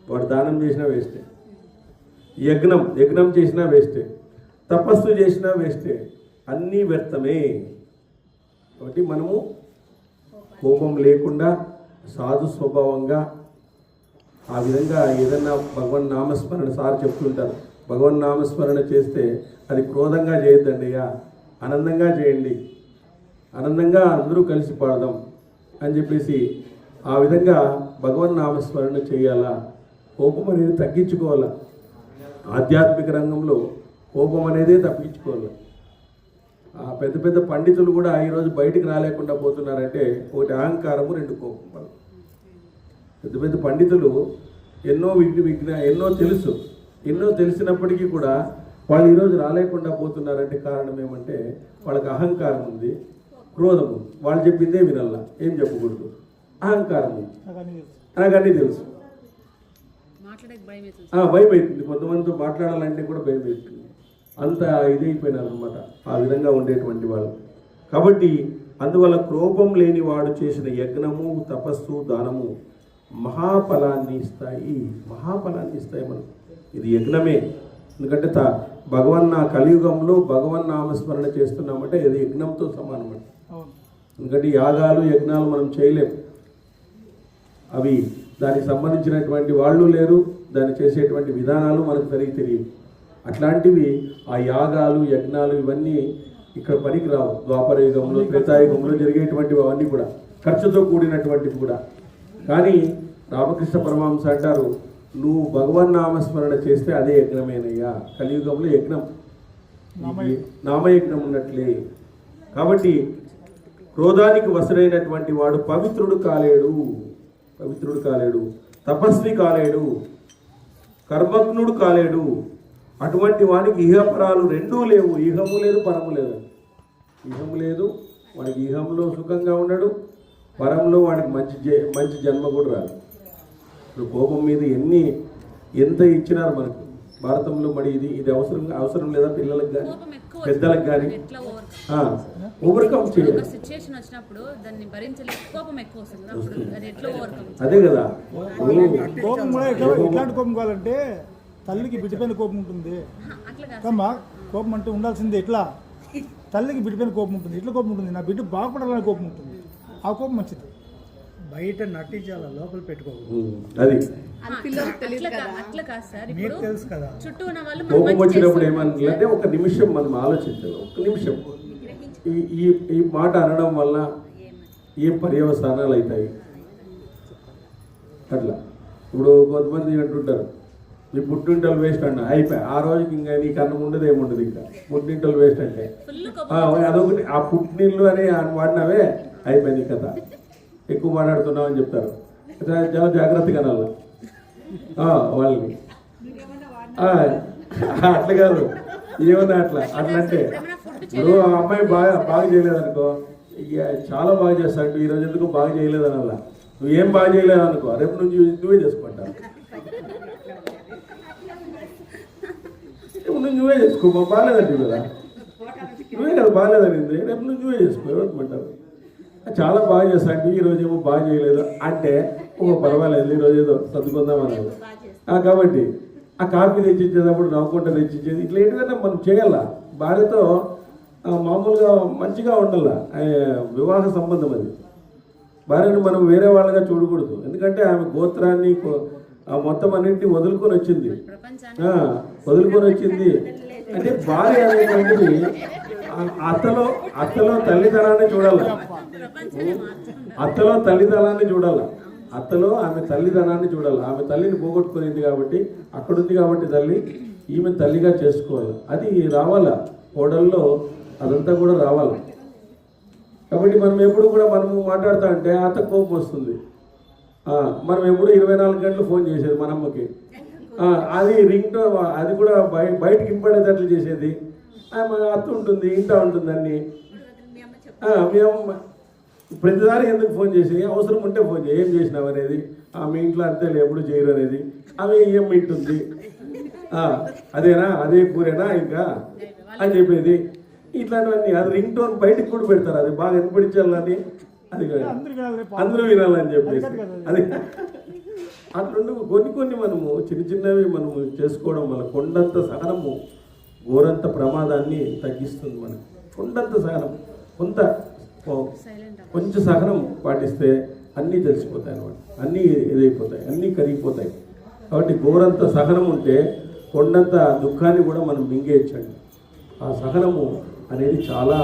వాడు దానం చేసినా వేస్టే, యజ్ఞం చేసినా వేస్టే, తపస్సు చేసినా వేస్టే, అన్నీ వ్యర్థమే. కాబట్టి మనము కోపం లేకుండా సాధు స్వభావంగా ఆ విధంగా ఏదన్నా భగవన్ నామస్మరణ, సార్ చెప్తుంటారు, భగవన్ నామస్మరణ చేస్తే అది క్రోధంగా చేయొద్దండి అయ్యా, ఆనందంగా చేయండి, ఆనందంగా అందరూ కలిసి పాడదాం అని చెప్పేసి ఆ విధంగా భగవన్ నామస్మరణ చేయాలా. కోపం అనేది తగ్గించుకోవాలా. ఆధ్యాత్మిక రంగంలో కోపం అనేదే తగ్గించుకోవాలి. పెద్ద పెద్ద పండితులు కూడా ఈరోజు బయటికి రాలేకుండా పోతున్నారంటే ఒకటి అహంకారము, 2 కోపం. పెద్ద పెద్ద పండితులు ఎన్నో తెలిసినప్పటికీ కూడా వాళ్ళు ఈరోజు రాలేకుండా పోతున్నారంటే కారణం ఏమంటే వాళ్ళకి అహంకారం ఉంది, క్రోధం ఉంది. వాళ్ళు చెప్పిందే వినాల, ఏం చెప్పకూడదు. అహంకారం ఉంది, నాకు అన్నీ తెలుసు, భయం అవుతుంది. కొంతమందితో మాట్లాడాలంటే కూడా భయం అవుతుంది. అంత ఇదైపోయినారు అనమాట ఆ విధంగా ఉండేటువంటి వాళ్ళు. కాబట్టి అందువల్ల కోపం లేని వాడు చేసిన యజ్ఞము, తపస్సు, దానము మహాఫలాన్ని ఇస్తాయి మనకు. ఇది యజ్ఞమే. ఎందుకంటే కలియుగంలో భగవన్ నామస్మరణ చేస్తున్నామంటే ఇది యజ్ఞంతో సమానం అంట. ఎందుకంటే యాగాలు, యజ్ఞాలు మనం చేయలేము. అవి దానికి సంబంధించినటువంటి వాళ్ళు లేరు, దాన్ని చేసేటువంటి విధానాలు మనకు సరిగ్గా తెలియదు. అట్లాంటివి ఆ యాగాలు, యజ్ఞాలు ఇవన్నీ ఇక్కడ పనికిరావు. ద్వాపర యుగంలో, త్రేతాయుగంలో జరిగేటువంటివి అవన్నీ కూడా ఖర్చుతో కూడినటువంటివి కూడా. కానీ రామకృష్ణ పరమహంస అంటారు, నువ్వు భగవన్ నామస్మరణ చేస్తే అదే యజ్ఞమేనయ్యా. కలియుగంలో యజ్ఞం నామయజ్ఞం ఉన్నట్లే. కాబట్టి క్రోధానికి వసుడైనటువంటి వాడు పవిత్రుడు కాలేడు, తపస్వి కాలేడు, కర్మజ్ఞుడు కాలేడు. అటువంటి వానికి ఇహపరాలు 2 లేవు. ఇహము లేదు, పరము లేదు. ఇహము లేదు, వాడికి ఇహంలో సుఖంగా ఉన్నాడు, పరంలో వాడికి మంచి జన్మ కూడా రాదు. ఇప్పుడు కోపం మీద ఎంత ఇచ్చినారు మనకు భారతంలో. మరి ఇది అవసరం లేదా పిల్లలకు కానీ పెద్దలకు కానీ ఓవర్కమ్ చేయాలి. అదే కదా, ఎట్లాంటి కోపం కావాలంటే తల్లికి బిడ్డపైన కోపం ఉంటుంది. కోపం అంటే ఉండాల్సింది ఎట్లా, తల్లికి బిడ్డపైన కోపం ఉంటుంది. ఎట్లా కోపం ఉంటుంది, నా బిడ్డ బాగుపడాలని కోపం ఉంటుంది. ఆ కోపం మంచిది. బయట నటించాల, లోపల పెట్టుకోకూడదు. అది మీకు తెలుసు కదా. కోపం వచ్చినప్పుడు ఏమంటే ఒక నిమిషం మనం ఆలోచించాలి. ఒక నిమిషం ఈ మాట అనడం వల్ల ఏం పర్యవసానాలు అవుతాయి. అట్లా ఇప్పుడు కొంతమంది అంటుంటారు, నీ పుట్టింటలు వేస్ట్ అన్న అయిపోయి ఆ రోజుకి ఇంకా నీకు అన్నం ఉండదు ఏముండదు ఇంకా పుట్టింటలు వేస్ట్ అంటే అదొకటి ఆ పుట్టినిల్లు అని వాడినవే అయిపోయింది కథ ఎక్కువ మాట్లాడుతున్నావు అని చెప్తారు చాలా జాగ్రత్తగా అనాలి వాళ్ళని అట్లా కాదు ఏమన్నా అట్లా అంటే ఇప్పుడు ఆ అమ్మాయి బాగా చేయలేదనుకో ఇక చాలా బాగా చేస్తాడు ఈరోజు ఎందుకు బాగా చేయలేదని అలా నువ్వేం బాగా చేయలేదు అనుకో రేపు నుంచి నువ్వే చేసుకుంటావు ఇప్పుడు నువ్వే చేసుకో బాగాలేదండి కదా నువ్వే కదా బాగాలేదనింది రేపు నుంచి నువ్వే చేసుకో ఏమంటారు చాలా బాగా చేస్తాడు ఈరోజు ఏమో బాగా చేయలేదు అంటే పర్వాలేదు ఈరోజు ఏదో సర్దుకుందాం అన్నది కాబట్టి ఆ కాఫీ తెచ్చిచ్చేటప్పుడు నవ్వుకుంటా తెచ్చిచ్చేది ఇట్లా ఏంటంటే మనం చేయాల భార్యతో మామూలుగా మంచిగా ఉండాల వివాహ సంబంధం అది భార్యను మనం వేరే వాళ్ళగా చూడకూడదు ఎందుకంటే ఆమె గోత్రాన్ని మొత్తం అన్నింటినీ వదులుకొని వచ్చింది అంటే భార్య అనేటువంటిది అత్తలో తల్లిదండ్రాన్ని చూడాలి అత్తలో ఆమె తల్లిదండ్రాన్ని చూడాలి ఆమె తల్లిని పోగొట్టుకునేది కాబట్టి అక్కడుంది కాబట్టి తల్లి ఈమె తల్లిగా చేసుకోవాలి అది రావాలా కోడల్లో అదంతా కూడా రావాలి కాబట్టి మనం ఎప్పుడు కూడా మనము మాట్లాడుతూ అంటే అత్త కోపం వస్తుంది మనం ఎప్పుడు 24 గంటలు ఫోన్ చేసేది మన అమ్మకి అది రింగ్తో అది కూడా బయటకి ఇంపడేటట్లు చేసేది మా అత్త ఉంటుంది ఇంటా ఉంటుంది అన్ని మేము ప్రతిసారి ఎందుకు ఫోన్ చేసి అవసరం ఉంటే ఫోన్ చేయి ఏం చేసినావు అనేది మీ ఇంట్లో అంతే ఎప్పుడు చేయరు అనేది ఆమె ఏం వింటుంది అదేనా అదే కూరేనా ఇంకా అని చెప్పేది ఇట్లాంటివన్నీ అది రింగ్ టోన్ బయటకు కూడా పెడతారు అది బాగా వినపడించాలని అది అందరూ వినాలని చెప్పేసి అది అట్లా కొన్ని మనము చిన్నవి మనము చేసుకోవడం వల్ల కొండంత సహనము ఘోరంత ప్రమాదాన్ని తగ్గిస్తుంది మనకు కొండంత సహనం కొంచెం సహనం పాటిస్తే అన్నీ తెలిసిపోతాయి అన్నమాట అన్నీ ఇదైపోతాయి అన్నీ కరిగిపోతాయి కాబట్టి ఘోరంత సహనం ఉంటే కొండంత దుఃఖాన్ని కూడా మనం మింగేయచ్చండి ఆ సహనము అనేది చాలా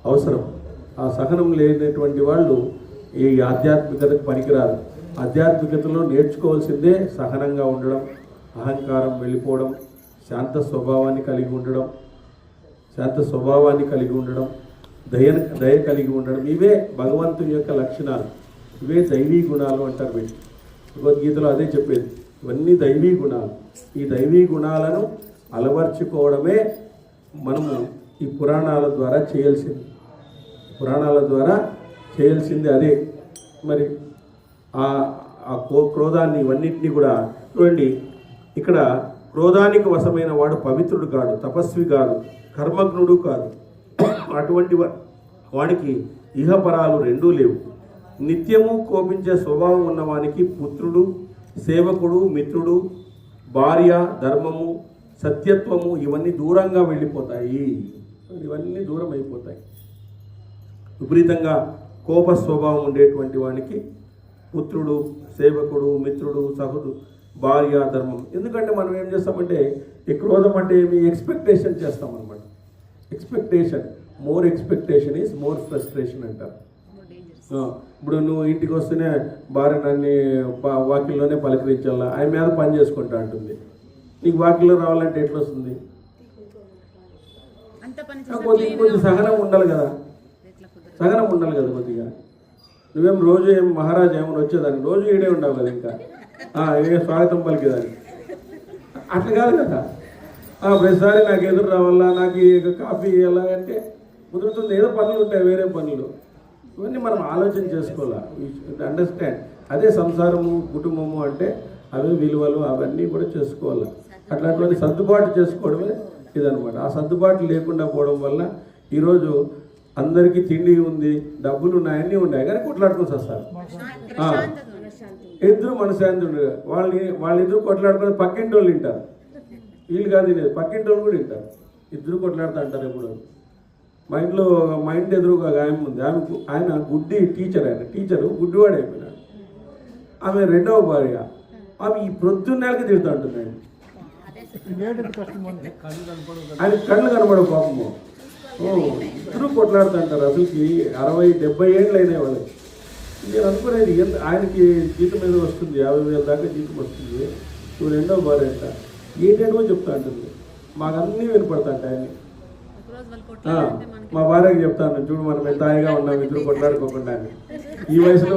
అవసరం ఆ సహనం లేనటువంటి వాళ్ళు ఈ ఆధ్యాత్మికతకు పనికిరారు ఆధ్యాత్మికతలో నేర్చుకోవాల్సిందే సహనంగా ఉండడం అహంకారం వెళ్ళిపోవడం శాంత స్వభావాన్ని కలిగి ఉండడం దయ కలిగి ఉండడం ఇవే భగవంతుని యొక్క లక్షణాలు ఇవే దైవీ గుణాలు అంటారు వీళ్ళు భగవద్గీతలో అదే చెప్పేది ఇవన్నీ దైవీ గుణాలు ఈ దైవీ గుణాలను అలవర్చుకోవడమే మనము ఈ పురాణాల ద్వారా చేయాల్సింది అదే మరి ఆ క్రోధాన్ని ఇవన్నింటినీ కూడా చూడండి ఇక్కడ క్రోధానికి వశమైన వాడు పవిత్రుడు కాడు తపస్వి కాదు కర్మజ్ఞుడు కాదు అటువంటి వాడికి ఇహపరాలు రెండూ లేవు నిత్యము కోపించే స్వభావం ఉన్నవానికి పుత్రుడు సేవకుడు మిత్రుడు భార్య ధర్మము సత్యత్వము ఇవన్నీ దూరంగా వెళ్ళిపోతాయి ఇవన్నీ దూరం అయిపోతాయి విపరీతంగా కోప స్వభావం ఉండేటువంటి వానికి పుత్రుడు సేవకుడు మిత్రుడు సహుడు భార్య ధర్మం ఎందుకంటే మనం ఏం చేస్తామంటే ఈ క్రోధం అంటే ఏమి ఎక్స్పెక్టేషన్ చేస్తామన్నమాట more expectation is more frustration అంటారు ఇప్పుడు నువ్వు ఇంటికి వస్తేనే భార్య నన్ను వాకిల్లోనే పలకరించాలా ఆయన మీద పని చేసుకుంటా అంటుంది నీకు వాకిల్లో రావాలంటే ఎట్లా వస్తుంది కొద్ది సహనం ఉండాలి కదా కొద్దిగా నువ్వేం రోజు ఏం మహారాజా ఏమైనా వచ్చేదాన్ని రోజు ఈడే ఉండవు కదా ఇంకా ఏ స్వాగతం పలికేదాన్ని అట్లా కాదు కదా ప్రతిసారి నాకు ఎదురు రావాలా నాకు కాఫీ ఇవ్వాలా అంటే కుదురుతుంది ఏదో పనులు ఉంటాయి వేరే పనులు ఇవన్నీ మనం ఆలోచన చేసుకోవాలి అండర్స్టాండ్ అదే సంసారము కుటుంబము అంటే అవే విలువలు అవన్నీ కూడా చేసుకోవాలి అట్లాంటివన్నీ సర్దుబాటు చేసుకోవడమే ఇదనమాట ఆ సర్దుబాటు లేకుండా పోవడం వల్ల ఈరోజు అందరికీ తిండి ఉంది డబ్బులు ఉన్నాయి అన్నీ ఉన్నాయి కానీ కొట్లాడుకొని వస్తారు ఇద్దరు మనశాంతి వాళ్ళిద్దరు కొట్లాడుకుని పక్కింటి వాళ్ళు వింటారు వీళ్ళు కాదు తినేది పక్కింటి వాళ్ళు కూడా వింటారు ఇద్దరు కొట్లాడుతూ అంటారు ఎప్పుడు మా ఇంటి ఎదురుగా ఆమె ఉంది ఆయన గుడ్డి టీచరు గుడ్డివాడు అయిపోయినాడు ఆమె రెండవ భార్య ఆమె ఈ ప్రొద్దున్నేళ్ళకి తిరుగుతూ ఉంటుంది ఆయన కళ్ళు కనబడవు పాపము ఇద్దరు కొట్లాడుతుంటారు అసలుకి 60-70 ఏళ్ళు అయినాయి వాళ్ళకి నేను అనుకునేది ఆయనకి జీతం మీద వస్తుంది 50,000 దాకా జీతం వస్తుంది నువ్వు రెండో భార్య అంట, ఏంటంటే చెప్తా ఉంటుంది. మాకు అన్నీ వినపడతాంట ఆయన. మా భార్యకి చెప్తాను, చూడు మనం ఎంత హాయిగా ఉన్నాం ఇద్దరు కొట్లాడుకోకుండా అని. ఈ వయసులో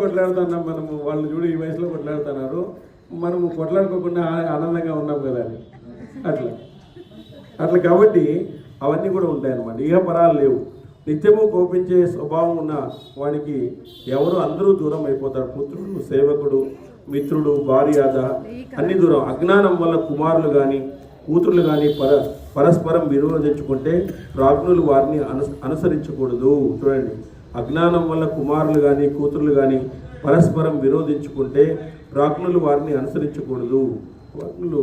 కొట్లాడుతున్నాం మనము, వాళ్ళు చూడు ఈ వయసులో కొట్లాడుతున్నారు, మనము కొట్లాడుకోకుండా ఆనందంగా ఉన్నాం కదా అని. అట్లా కాబట్టి అవన్నీ కూడా ఉంటాయన్నమాట. ఇహ పరాలు లేవు. నిత్యము కోపించే స్వభావం ఉన్న వానికి ఎవరు అందరూ దూరం అయిపోతారు. పుత్రుడు, సేవకుడు, మిత్రుడు, భార్యాద అన్ని దూరం. అజ్ఞానం వల్ల కుమారులు కానీ కూతుర్లు కానీ పరస్పరం విరోధించుకుంటే ప్రాజ్ఞులు వారిని అనుసరించకూడదు. చూడండి, అజ్ఞానం వల్ల కుమారులు కానీ కూతుర్లు కానీ పరస్పరం విరోధించుకుంటే ప్రాజ్ఞులు వారిని అనుసరించకూడదు. ప్రాజ్ఞులు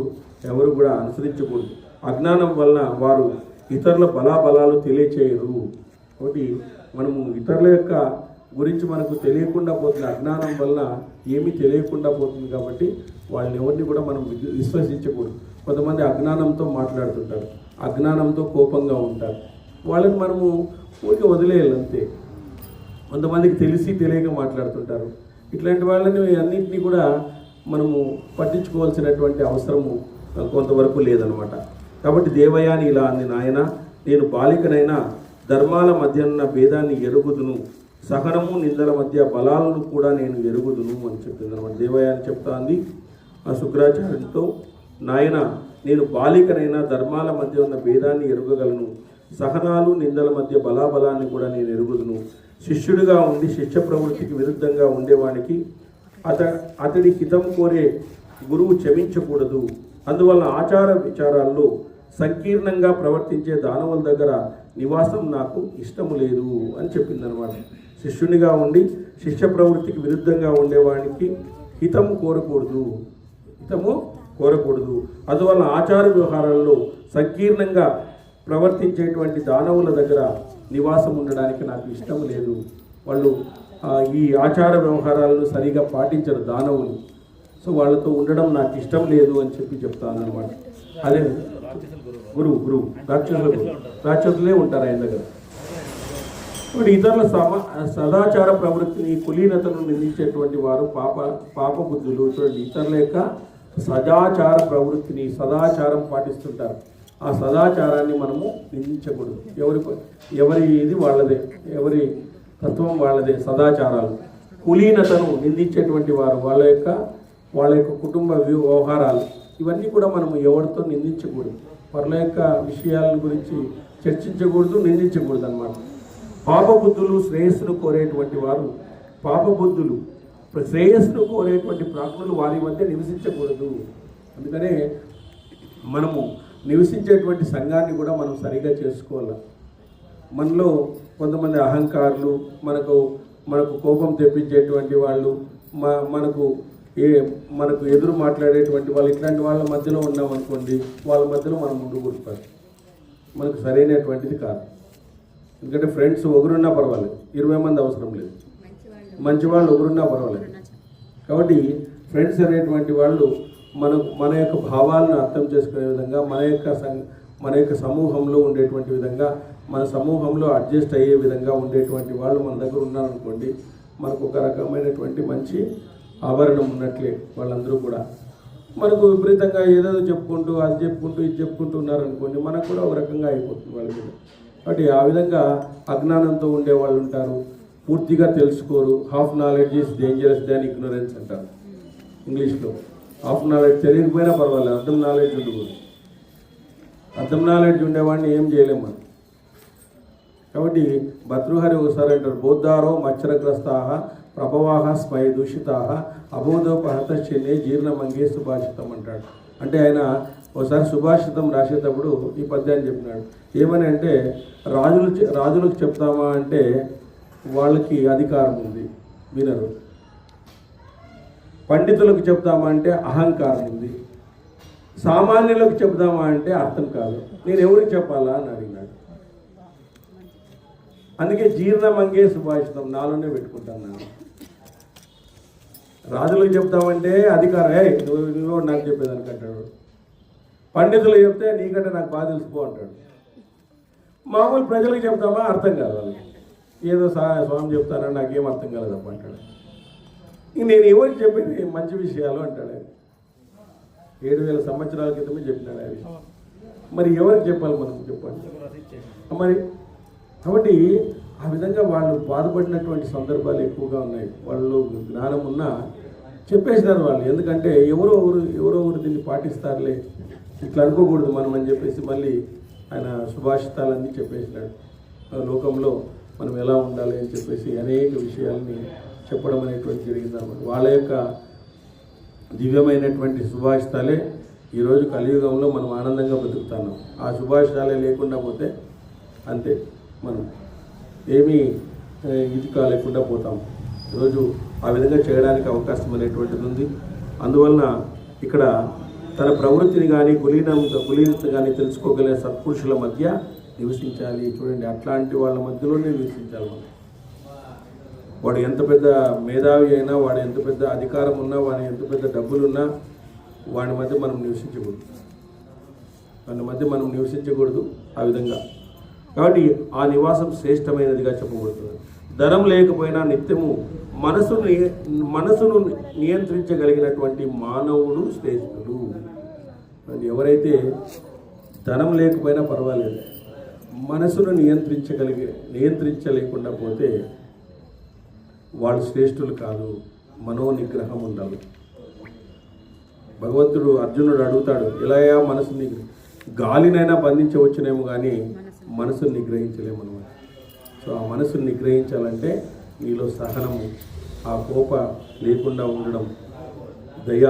ఎవరు కూడా అనుసరించకూడదు. అజ్ఞానం వలన వారు ఇతరుల బలాబలాలు తెలియచేయరు. కాబట్టి మనము ఇతరుల యొక్క గురించి మనకు తెలియకుండా పోతుంది. అజ్ఞానం వలన ఏమీ తెలియకుండా పోతుంది. కాబట్టి వాళ్ళని ఎవరిని కూడా మనం విశ్వసించకూడదు. కొంతమంది అజ్ఞానంతో మాట్లాడుతుంటారు, అజ్ఞానంతో కోపంగా ఉంటారు. వాళ్ళని మనము ఊరికి వదిలేయాలి అంతే. కొంతమందికి తెలిసి తెలియక మాట్లాడుతుంటారు. ఇట్లాంటి వాళ్ళని అన్నింటినీ కూడా మనము పట్టించుకోవాల్సినటువంటి అవసరము కొంతవరకు లేదనమాట. కాబట్టి దేవయాని ఇలా అంది, నాయన నేను బాలికనైనా ధర్మాల మధ్య ఉన్న భేదాన్ని ఎరుగుదును, సహనము నిందల మధ్య బలాలను కూడా నేను ఎరుగుదును అని చెప్పింది అనమాట. దేవయాని చెప్తా అంది ఆ శుక్రాచార్యుడితో, నాయన నేను బాలికనైనా ధర్మాల మధ్య ఉన్న భేదాన్ని ఎరుగగలను, సహనాలు నిందల మధ్య బలాబలాన్ని కూడా నేను ఎరుగుదును. శిష్యుడిగా ఉండి శిష్య ప్రవృత్తికి విరుద్ధంగా ఉండేవానికి అతడి హితం కోరే గురువు క్షమించకూడదు. అందువల్ల ఆచార విచారాల్లో సంకీర్ణంగా ప్రవర్తించే దానవుల దగ్గర నివాసం నాకు ఇష్టము లేదు అని చెప్పిందనమాట. శిష్యునిగా ఉండి శిష్య ప్రవృత్తికి విరుద్ధంగా ఉండేవానికి హితము కోరకూడదు. అందువల్ల ఆచార వ్యవహారాల్లో సంకీర్ణంగా ప్రవర్తించేటువంటి దానవుల దగ్గర నివాసం ఉండడానికి నాకు ఇష్టం లేదు. వాళ్ళు ఈ ఆచార వ్యవహారాలను సరిగా పాటించరు దానవులు. సో వాళ్ళతో ఉండడం నాకు ఇష్టం లేదు అని చెప్పి చెప్తాను అనమాట. అదే గురువు రాక్షసులే ఉంటారు ఆయన దగ్గర. ఇప్పుడు ఇతరుల సదాచార ప్రవృత్తిని, కులీనతను నిందించేటువంటి వారు పాప బుద్ధులు. చూడండి, ఇతరుల యొక్క సదాచార ప్రవృత్తిని, సదాచారం పాటిస్తుంటారు. ఆ సదాచారాన్ని మనము నిందించకూడదు. ఎవరి ఇది వాళ్ళదే, ఎవరి తత్వం వాళ్ళదే సదాచారాలు. కులీనతను నిందించేటువంటి వారు వాళ్ళ యొక్క కుటుంబ వ్యవహారాలు ఇవన్నీ కూడా మనము ఎవరితో నిందించకూడదు. వాళ్ళ యొక్క విషయాల గురించి చర్చించకూడదు, నిందించకూడదు అన్నమాట. పాపబుద్ధులు శ్రేయస్సును కోరేటువంటి వారు, పాపబుద్ధులు శ్రేయస్సును కోరేటువంటి ప్రాజ్ఞులు వారి మధ్య నివసించకూడదు. అందుకనే మనము నివసించేటువంటి సంఘాన్ని కూడా మనం సరిగా చేసుకోవాలి. మనలో కొంతమంది అహంకారులు, మనకు కోపం తెప్పించేటువంటి వాళ్ళు, మనకు ఎదురు మాట్లాడేటువంటి వాళ్ళు, ఇట్లాంటి వాళ్ళ మధ్యలో ఉన్నామనుకోండి, వాళ్ళ మధ్యలో మనం ముందు కూర్చుంటాం. మనకు సరైనటువంటిది కాదు. ఎందుకంటే ఫ్రెండ్స్ ఒకరున్నా పర్వాలేదు, 20 మంది అవసరం లేదు. మంచి వాళ్ళు ఒకరున్నా పర్వాలేదు. కాబట్టి ఫ్రెండ్స్ అనేటువంటి వాళ్ళు మన యొక్క భావాలను అర్థం చేసుకునే విధంగా, మన యొక్క సమూహంలో ఉండేటువంటి విధంగా, మన సమూహంలో అడ్జస్ట్ అయ్యే విధంగా ఉండేటువంటి వాళ్ళు మన దగ్గర ఉన్నారనుకోండి, మనకు ఒక రకమైనటువంటి మంచి ఆభరణం ఉన్నట్లే. వాళ్ళందరూ కూడా మనకు విపరీతంగా ఏదేదో చెప్పుకుంటూ, అది చెప్పుకుంటూ, ఇది చెప్పుకుంటూ ఉన్నారనుకోండి, మనకు కూడా ఒక రకంగా అయిపోతుంది వాళ్ళ మీద. కాబట్టి ఆ విధంగా అజ్ఞానంతో ఉండే వాళ్ళు ఉంటారు, పూర్తిగా తెలుసుకోరు. Half knowledge is dangerous than ignorance అంటారు ఇంగ్లీష్లో. హాఫ్ నాలెడ్జ్ తెలియకపోయినా పర్వాలేదు, అర్థం నాలెడ్జ్ ఉండకూడదు. అర్థం నాలెడ్జ్ ఉండేవాడిని ఏం చేయలేము మనం. కాబట్టి భర్తృహరి ఒకసారి అంటారు, బోద్ధారో మచ్చరగ్రస్తాహ ప్రభవాహ స్మయ దూషితాహ అబోధోపహతశ్చనే జీర్ణమంగే సుభాషితం అంటాడు. అంటే ఆయన ఒకసారి సుభాషితం రాసేటప్పుడు ఈ పద్యాన్ని చెప్పినాడు. ఏమని అంటే, రాజులకు చెప్తామా అంటే వాళ్ళకి అధికారం ఉంది, వినరు. పండితులకు చెప్తామా అంటే అహంకారం ఉంది. సామాన్యులకు చెప్తామా అంటే అర్థం కాదు. నేను ఎవరికి చెప్పాలా అని అడిగినాడు. అందుకే జీర్ణమంగే సుభాషితం నాలోనే పెట్టుకుంటాను. రాజులకు చెప్తామంటే అధికారం, నువ్వు నాకు చెప్పేదానికి అంటాడు. పండితులకు చెప్తే నీకంటే నాకు బాగా తెలుసుకో అంటాడు. మామూలు ప్రజలకు చెప్తామా అర్థం కాదు వాళ్ళకి. ఏదో స్వామి చెప్తానని నాకేం అర్థం కాలేదప్ప అంటాడు. ఇంక నేను ఎవరికి చెప్పేది మంచి విషయాలు అంటాడు ఆయన. 7,000 సంవత్సరాల క్రితమే చెప్పినాడు ఆ విషయం. మరి ఎవరికి చెప్పాలి మనం చెప్పండి మరి. కాబట్టి ఆ విధంగా వాళ్ళు బాధపడినటువంటి సందర్భాలు ఎక్కువగా ఉన్నాయి. వాళ్ళు జ్ఞానం ఉన్నా చెప్పేసినారు వాళ్ళు. ఎందుకంటే ఎవరో ఒకరు దీన్ని పాటిస్తారులే, ఇట్లా అనుకోకూడదు మనం అని చెప్పేసి మళ్ళీ ఆయన సుభాషితాలన్నీ చెప్పేసినాడు. లోకంలో మనం ఎలా ఉండాలి అని చెప్పేసి అనేక విషయాల్ని చెప్పడం అనేటువంటి జరిగిందన్నమాట. వాళ్ళ యొక్క దివ్యమైనటువంటి సుభాషితాలే ఈరోజు కలియుగంలో మనం ఆనందంగా బతుకుతున్నాం. ఆ సుభాషితాలే లేకుండా పోతే అంతే, మనం ఏమీ ఇది కాలేకుండా పోతాం. ఈరోజు ఆ విధంగా చేయడానికి అవకాశం అనేటువంటిది ఉంది. అందువలన ఇక్కడ తన ప్రవృత్తిని కానీ కులీనత కానీ తెలుసుకోగలిగిన సత్పురుషుల మధ్య నివసించాలి. చూడండి, అట్లాంటి వాళ్ళ మధ్యలోనే నివసించాలి మనం. వాడు ఎంత పెద్ద మేధావి అయినా, వాడు ఎంత పెద్ద అధికారం ఉన్నా, వాడు ఎంత పెద్ద డబ్బులున్నా వాడి మధ్య మనం నివసించకూడదు. ఆ విధంగా కాబట్టి ఆ నివాసం శ్రేష్టమైనదిగా చెప్పబడుతుంది. ధనం లేకపోయినా నిత్యము మనసును నియంత్రించగలిగినటువంటి మానవుడు శ్రేష్ఠుడు. ఎవరైతే ధనం లేకపోయినా పర్వాలేదు, మనసును నియంత్రించలేకుండా పోతే వాళ్ళు శ్రేష్ఠులు కాదు. మనోనిగ్రహం ఉండాలి. భగవంతుడు అర్జునుడు అడుగుతాడు, ఇలాయా మనసుని, గాలినైనా బంధించవచ్చునేమో కానీ మనసుని నిగ్రహించలేము అన్నమాట. సో ఆ మనసుని నిగ్రహించాలంటే నీలో సహనము, ఆ కోప లేకుండా ఉండడం, దయ,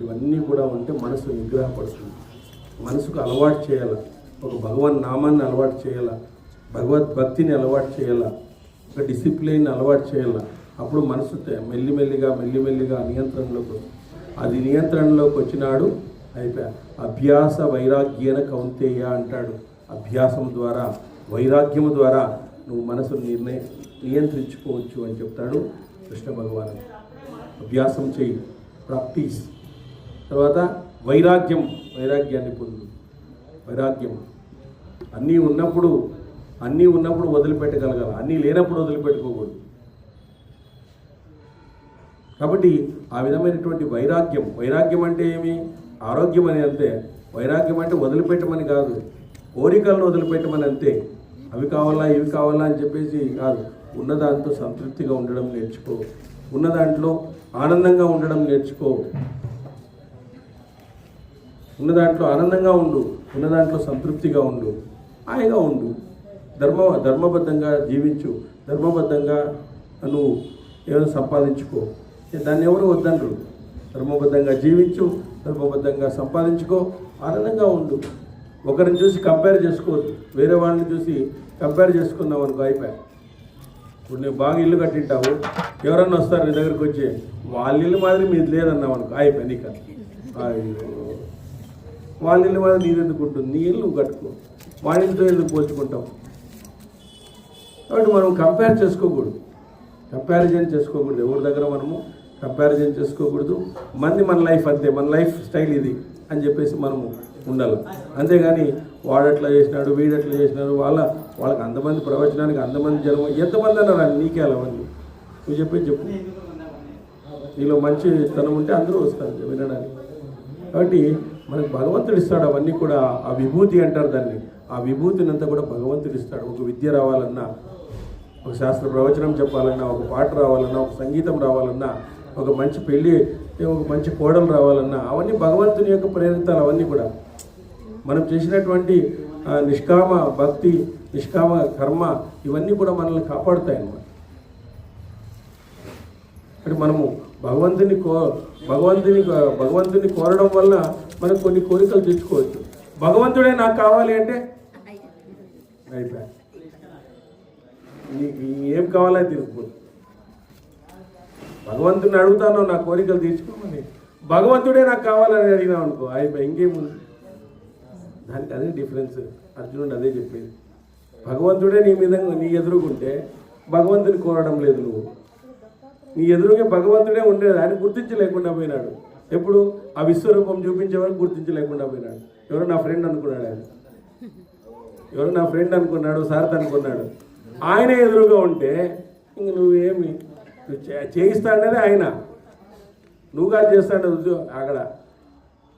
ఇవన్నీ కూడా ఉంటే మనసు నిగ్రహపడుతుంది. మనసుకు అలవాటు చేయాలి, ఒక భగవన్ నామాన్ని అలవాటు చేయాల, భగవద్భక్తిని అలవాటు చేయాల, ఒక డిసిప్లిన్ అలవాటు చేయాల. అప్పుడు మనసు మెల్లిమెల్లిగా నియంత్రణలోకి వస్తుంది. అది నియంత్రణలోకి వచ్చినాడు అయిపోయా. అభ్యాస వైరాగ్యేన కౌంతేయ అంటాడు. అభ్యాసం ద్వారా, వైరాగ్యము ద్వారా నువ్వు మనసును నియంత్రించుకోవచ్చు అని చెప్తాడు కృష్ణ భగవానుడు. అభ్యాసం చెయ్యి, ప్రాక్టీస్. తర్వాత వైరాగ్యాన్ని పొందు. వైరాగ్యం అన్నీ ఉన్నప్పుడు వదిలిపెట్టగలగాలి, అన్నీ లేనప్పుడు వదిలిపెట్టుకోకూడదు. కాబట్టి ఆ విధమైనటువంటి వైరాగ్యం అంటే ఏమి? ఆరోగ్యం అని అంతే. వైరాగ్యం అంటే వదిలిపెట్టమని కాదు, కోరికలను వదిలిపెట్టమని అంతే. అవి కావాలా ఇవి కావాలా అని చెప్పేసి కాదు. ఉన్నదాంతో సంతృప్తిగా ఉండడం నేర్చుకో, ఉన్న దాంట్లో ఆనందంగా ఉండడం నేర్చుకో. ఉన్న దాంట్లో ఆనందంగా ఉండు, ఉన్న దాంట్లో సంతృప్తిగా ఉండు, హాయిగా ఉండు. ధర్మబద్ధంగా జీవించు, ధర్మబద్ధంగా నువ్వు ఏమైనా సంపాదించుకో. దాన్ని ఎవరు వద్దనరు. ధర్మబద్ధంగా జీవించు, ధర్మబద్ధంగా సంపాదించుకో, ఆనందంగా ఉండు. ఒకరిని చూసి కంపేర్ చేసుకోవద్దు. వేరే వాళ్ళని చూసి కంపేర్ చేసుకున్నావు అనుకో అయిపోయా. ఇప్పుడు నువ్వు బాగా ఇల్లు కట్టింటావు, ఎవరన్నా వస్తారు నీ దగ్గరికి వచ్చి వాళ్ళ ఇల్లు మాదిరి మీది లేదన్నావు అనుకో అయిపోయా. నీకు వాళ్ళ ఇల్లు మాదిరి నీది ఎందుకు ఉంటుంది? నీ ఇల్లు నువ్వు కట్టుకో, వాళ్ళ ఇంట్లో ఎందుకు పోల్చుకుంటావు? కాబట్టి మనం కంపేర్ చేసుకోకూడదు, కంపారిజన్ చేసుకోకూడదు. ఎవరి దగ్గర మనము కంపారిజన్ చేసుకోకూడదు. మన లైఫ్ అంతే, మన లైఫ్ స్టైల్ ఇది అని చెప్పేసి మనము ఉండాలి. అంతేగాని వాడట్లా చేసినాడు, వీడట్లా చేసినాడు, వాళ్ళకి అంతమంది ప్రవచనానికి అంతమంది జనం ఎంతమంది అన్నారు, నీకే అలావన్నీ నువ్వు చెప్పు. నీలో మంచి తనం ఉంటే అందరూ వస్తారు వినడానికి. కాబట్టి మనకు భగవంతుడు ఇస్తాడు అవన్నీ కూడా. ఆ విభూతి అంటారు దాన్ని. ఆ విభూతిని అంతా కూడా భగవంతుడు ఇస్తాడు. ఒక విద్య రావాలన్నా, ఒక శాస్త్ర ప్రవచనం చెప్పాలన్నా, ఒక పాట రావాలన్నా, ఒక సంగీతం రావాలన్నా, ఒక మంచి పెళ్ళి, ఒక మంచి కోడలు రావాలన్నా, అవన్నీ భగవంతుని యొక్క ప్రేరితాలు. అవన్నీ కూడా మనం చేసినటువంటి నిష్కామ భక్తి, నిష్కామ కర్మ, ఇవన్నీ కూడా మనల్ని కాపాడుతాయి అన్నమాట. అంటే మనము భగవంతుని కోరడం వల్ల మనకు కొన్ని కోరికలు తెచ్చుకోవచ్చు. భగవంతుడే నాకు కావాలి అంటే అయిపోయా, నీకు ఏం కావాలని తీరుకోవచ్చు. భగవంతుని అడుగుతాను నా కోరికలు తీర్చుకోమని, భగవంతుడే నాకు కావాలని అడిగినావు అనుకో అయిపోయి, ఇంకేముంది దానికి? అదే డిఫరెన్స్. అర్జునుడు అదే చెప్పేది. భగవంతుడే నీ ఎదురుగుంటే భగవంతుని కోరడం లేదు నువ్వు. నీ ఎదురుగా భగవంతుడే ఉండేది, ఆయన గుర్తించలేకుండా పోయినాడు. ఎప్పుడు ఆ విశ్వరూపం చూపించే వరకు గుర్తించలేకుండా పోయినాడు. ఎవరో నా ఫ్రెండ్ అనుకున్నాడు, సారథ్ అనుకున్నాడు. ఆయనే ఎదురుగా ఉంటే ఇంక నువ్వేమి చేయిస్తాడనేది ఆయన. నువ్వు కాదు చేస్తాడు అక్కడ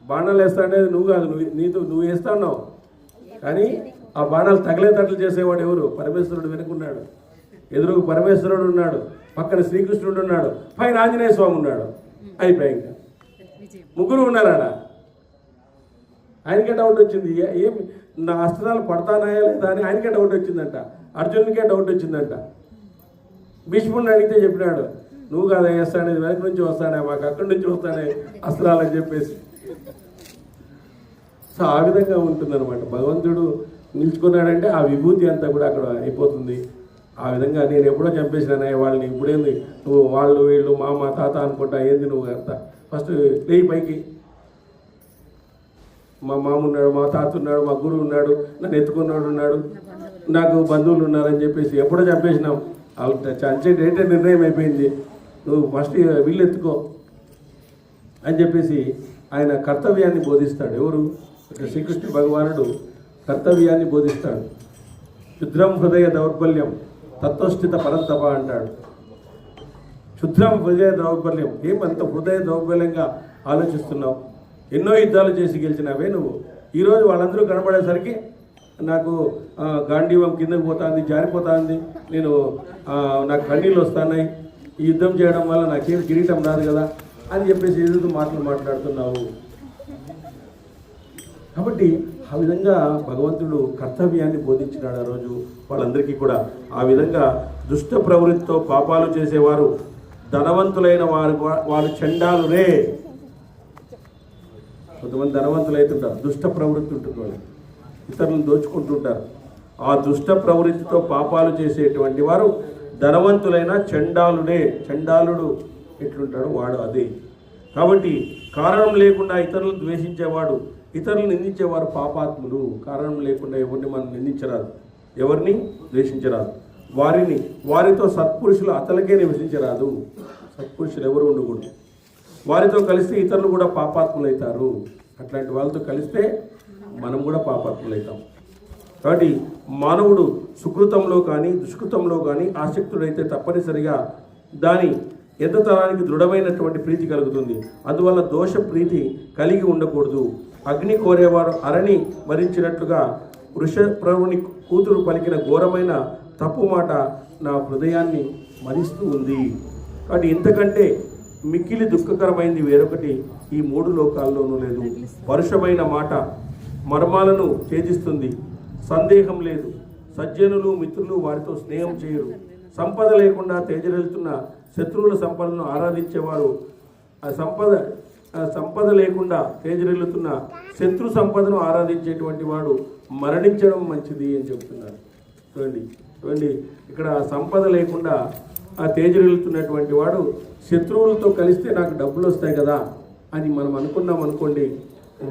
బాణాలు వేస్తాడేది నువ్వు కాదు, నువ్వు వేస్తా ఉన్నావు. కానీ ఆ బాణాలు తగిలేటట్లు చేసేవాడు ఎవరు? పరమేశ్వరుడు వెనుకున్నాడు. ఎదురుకు పరమేశ్వరుడు ఉన్నాడు, పక్కన శ్రీకృష్ణుడు ఉన్నాడు, పైన ఆంజనేయ స్వామి ఉన్నాడు. అయిపోయి ఇంకా ముగ్గురు ఉన్నారు ఆడ. ఆయనకే డౌట్ వచ్చింది, ఏం నా అస్త్రాలు పడతానాయా లేదా అని ఆయనకే డౌట్ వచ్చిందంట. అర్జునుడికే డౌట్ వచ్చిందంట. భీష్ముడిని అడిగితే చెప్పినాడు, నువ్వు కాదా వేస్తానే, వెనక నుంచి వస్తానే, మాకు అక్కడి నుంచి వస్తానే అస్త్రాలు అని చెప్పేసి. సో ఆ విధంగా ఉంటుందన్నమాట. భగవంతుడు నిలుచుకున్నాడంటే ఆ విభూతి అంతా కూడా అక్కడ అయిపోతుంది. ఆ విధంగా నేను ఎప్పుడో చంపేసినానే వాళ్ళని, ఇప్పుడేంది నువ్వు వాళ్ళు వీళ్ళు మా తాత అనుకుంటా, ఏంది నువ్వు అంతా ఫస్ట్ లేయి పైకి. మా మామ ఉన్నాడు, మా తాత ఉన్నాడు, మా గురువు ఉన్నాడు, నన్ను ఎత్తుకున్నాడు ఉన్నాడు, నాకు బంధువులు ఉన్నారని చెప్పేసి ఎప్పుడో చంపేసినాం. వాళ్ళ చంచే డేటే నిర్ణయం అయిపోయింది, నువ్వు ఫస్ట్ వీళ్ళు ఎత్తుకో అని చెప్పేసి ఆయన కర్తవ్యాన్ని బోధిస్తాడు. ఎవరు? శ్రీకృష్ణ భగవానుడు కర్తవ్యాన్ని బోధిస్తాడు. క్షుద్రం హృదయ దౌర్బల్యం తత్వస్థిత పరంతప అంటాడు. క్షుద్రం హృదయ దౌర్బల్యం, ఏమంత హృదయ దౌర్బల్యంగా ఆలోచిస్తున్నావు? ఎన్నో యుద్ధాలు చేసి గెలిచినావే నువ్వు. ఈరోజు వాళ్ళందరూ కనబడేసరికి నాకు గాంధీవం కిందకు పోతుంది, జారిపోతుంది, నాకు కన్నీళ్ళు వస్తున్నాయి, ఈ యుద్ధం చేయడం వల్ల నాకేం కిరీటం రాదు కదా అని చెప్పేసి ఏదో మాటలు మాట్లాడుతున్నావు. కాబట్టి ఆ విధంగా భగవంతుడు కర్తవ్యాన్ని బోధించినాడు ఆ రోజు వాళ్ళందరికీ కూడా. ఆ విధంగా దుష్ట ప్రవృత్తితో పాపాలు చేసేవారు ధనవంతులైన వారు చండాలురే. కొంతమంది ధనవంతులు అవుతుంటారు, దుష్ట ప్రవృత్తి ఉంటుంది, వాళ్ళు ఇతరులను దోచుకుంటుంటారు. ఆ దుష్ట ప్రవృత్తితో పాపాలు చేసేటువంటి వారు ధనవంతులైన చండాలుడే. చండాలుడు ఎట్లుంటాడు వాడు అదే. కాబట్టి కారణం లేకుండా ఇతరులను ద్వేషించేవాడు, ఇతరులను నిందించేవారు పాపాత్ములు. కారణం లేకుండా ఎవరిని మనం నిందించరాదు, ఎవరిని ద్వేషించరాదు. వారితో సత్పురుషులు అతలకే నివసించరాదు. సత్పురుషులు ఎవరు ఉండకూడదు. వారితో కలిస్తే ఇతరులు కూడా పాపాత్ములు అవుతారు. అట్లాంటి వాళ్ళతో కలిస్తే మనం కూడా పాపాత్ములు అవుతాం. కాబట్టి మానవుడు సుకృతంలో కానీ దుష్కృతంలో కానీ ఆసక్తుడైతే తప్పనిసరిగా దాని ఎంతతరానికి దృఢమైనటువంటి ప్రీతి కలుగుతుంది. అందువల్ల దోష ప్రీతి కలిగి ఉండకూడదు. అగ్ని కోరేవారు అరణి మరించినట్లుగా వృషప్రవుని కూతురు పలికిన ఘోరమైన తప్పు మాట నా హృదయాన్ని మరిస్తూ ఉంది. కాబట్టి ఇంతకంటే మిక్కిలి దుఃఖకరమైంది వేరొకటి ఈ మూడు లోకాల్లోనూ లేదు. పరుషమైన మాట మర్మాలను ఛేదిస్తుంది. సందేహం లేదు, సజ్జనులు మిత్రులు వారితో స్నేహం చేయరు. సంపద లేకుండా తేజరెళ్తున్న శత్రువుల సంపదను ఆరాధించేవారు సంపద లేకుండా తేజరెళ్తున్న శత్రు సంపదను ఆరాధించేటువంటి వాడు మరణించడం మంచిది అని చెప్తున్నారు. చూడండి ఇక్కడ సంపద లేకుండా ఆ తేజరెళ్తున్నటువంటి వాడు శత్రువులతో కలిస్తే నాకు డబ్బులు వస్తాయి కదా అని మనం అనుకున్నాం అనుకోండి,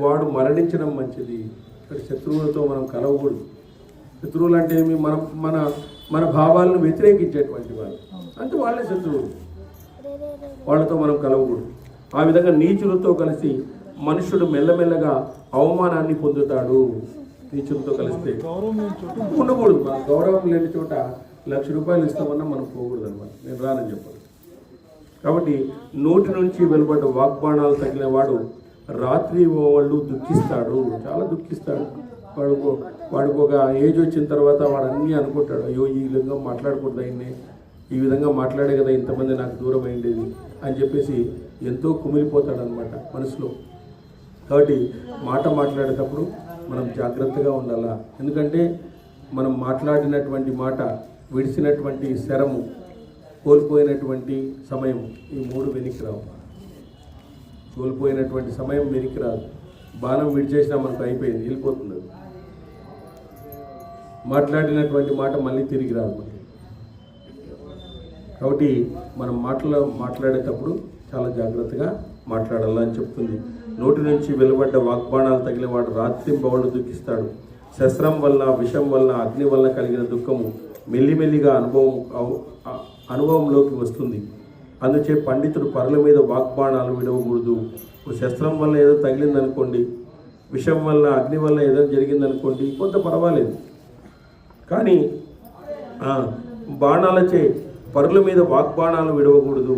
వాడు మరణించడం మంచిది. ఇక్కడ శత్రువులతో మనం కలవకూడదు. శత్రువులు అంటే ఏమి? మన భావాలను వ్యతిరేకించేటువంటి వాళ్ళు, అంటే వాళ్ళే శత్రువులు. వాళ్ళతో మనం కలవకూడదు. ఆ విధంగా నీచులతో కలిసి మనుషుడు మెల్లమెల్లగా అవమానాన్ని పొందుతాడు. నీచులతో కలిస్తే ఉండకూడదు. మన గౌరవం లేని చోట ₹1,00,000 ఇస్తామన్నా మనం పోకూడదు అనమాట. నేను రానని చెప్పాను. కాబట్టి నోటి నుంచి వెలువడ్డ వాగ్బాణాలు తగిలిన వాడు రాత్రి వాళ్ళు దుఃఖిస్తాడు, చాలా దుఃఖిస్తాడు. వాడికి ఒక ఏజ్ వచ్చిన తర్వాత వాడు అన్నీ అనుకుంటాడు, అయ్యో ఈ విధంగా మాట్లాడకూడదు, ఆయన్ని ఈ విధంగా మాట్లాడే కదా ఇంతమంది నాకు దూరం అయిండేది అని చెప్పేసి ఎంతో కుమిలిపోతాడు అనమాట మనసులో. కాబట్టి మాట్లాడేటప్పుడు మనం జాగ్రత్తగా ఉండాలా. ఎందుకంటే మనం మాట్లాడినటువంటి మాట, విడిచినటువంటి శరము, కోల్పోయినటువంటి సమయం, ఈ మూడు వెనక్కి రావు. కోల్పోయినటువంటి సమయం వెనక్కి రాదు. బాణం విడిచేసినా మనకు అయిపోయింది, వెళ్ళిపోతుంది. మాట్లాడినటువంటి మాట మళ్ళీ తిరిగి రాదు. కాబట్టి మనం మాట్లాడేటప్పుడు చాలా జాగ్రత్తగా మాట్లాడాలని చెప్తుంది. నోటి నుంచి వెలువడ్డ వాగ్బాణాలు తగిలిన వాడు రాత్రింబవళ్ళు దుఃఖిస్తాడు. శస్త్రం వల్ల, విషం వల్ల, అగ్ని వల్ల కలిగిన దుఃఖము మెల్లిమెల్లిగా అనుభవంలోకి వస్తుంది. అందుచే పండితుడు పరుల మీద వాగ్బాణాలు విడవకూడదు. శస్త్రం వల్ల ఏదో తగిలిందనుకోండి, విషం వల్ల, అగ్ని వల్ల ఏదో జరిగిందనుకోండి, కొంత పర్వాలేదు. కానీ బాణాలచే పరుల మీద వాగ్బాణాలు విడవకూడదు.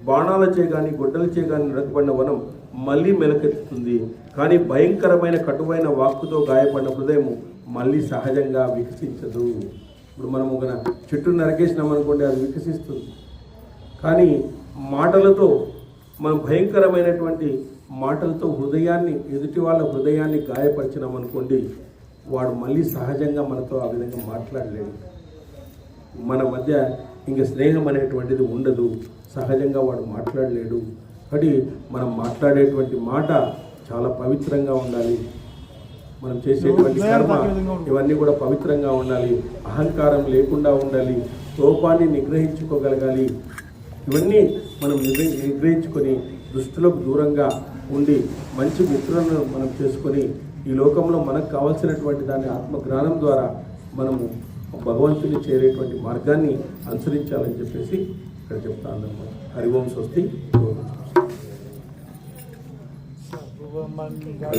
బాణాలచే కానీ గొడ్డలచే కానీ నరకబడిన వనం మళ్ళీ మెలకెత్తుతుంది. కానీ భయంకరమైన కటువైన వాక్కుతో గాయపడిన హృదయం మళ్ళీ సహజంగా వికసించదు. ఇప్పుడు మనం ఒక చెట్టును నరకేసినామనుకోండి, అది వికసిస్తుంది. కానీ మాటలతో మనం భయంకరమైనటువంటి మాటలతో హృదయాన్ని, ఎదుటి వాళ్ళ హృదయాన్ని గాయపరిచినామనుకోండి, వాడు మళ్ళీ సహజంగా మనతో ఆ విధంగా మాట్లాడలేడు. మన మధ్య ఇంకా స్నేహం అనేటువంటిది ఉండదు, సహజంగా వాడు మాట్లాడలేడు. కాబట్టి మనం మాట్లాడేటువంటి మాట చాలా పవిత్రంగా ఉండాలి. మనం చేసేటువంటి కర్మ ఇవన్నీ కూడా పవిత్రంగా ఉండాలి. అహంకారం లేకుండా ఉండాలి. కోపాన్ని నిగ్రహించుకోగలగాలి. ఇవన్నీ మనం నిగ్రహించుకొని దుష్టులకు దూరంగా ఉండి మంచి మిత్రులను మనం చేసుకొని ఈ లోకంలో మనకు కావాల్సినటువంటి దాన్ని ఆత్మజ్ఞానం ద్వారా మనము భగవంతుని చేరేటువంటి మార్గాన్ని అనుసరించాలని చెప్పేసి ఇక్కడ చెప్తాను. హరి ఓం స్వస్తి. సర్వమంగళ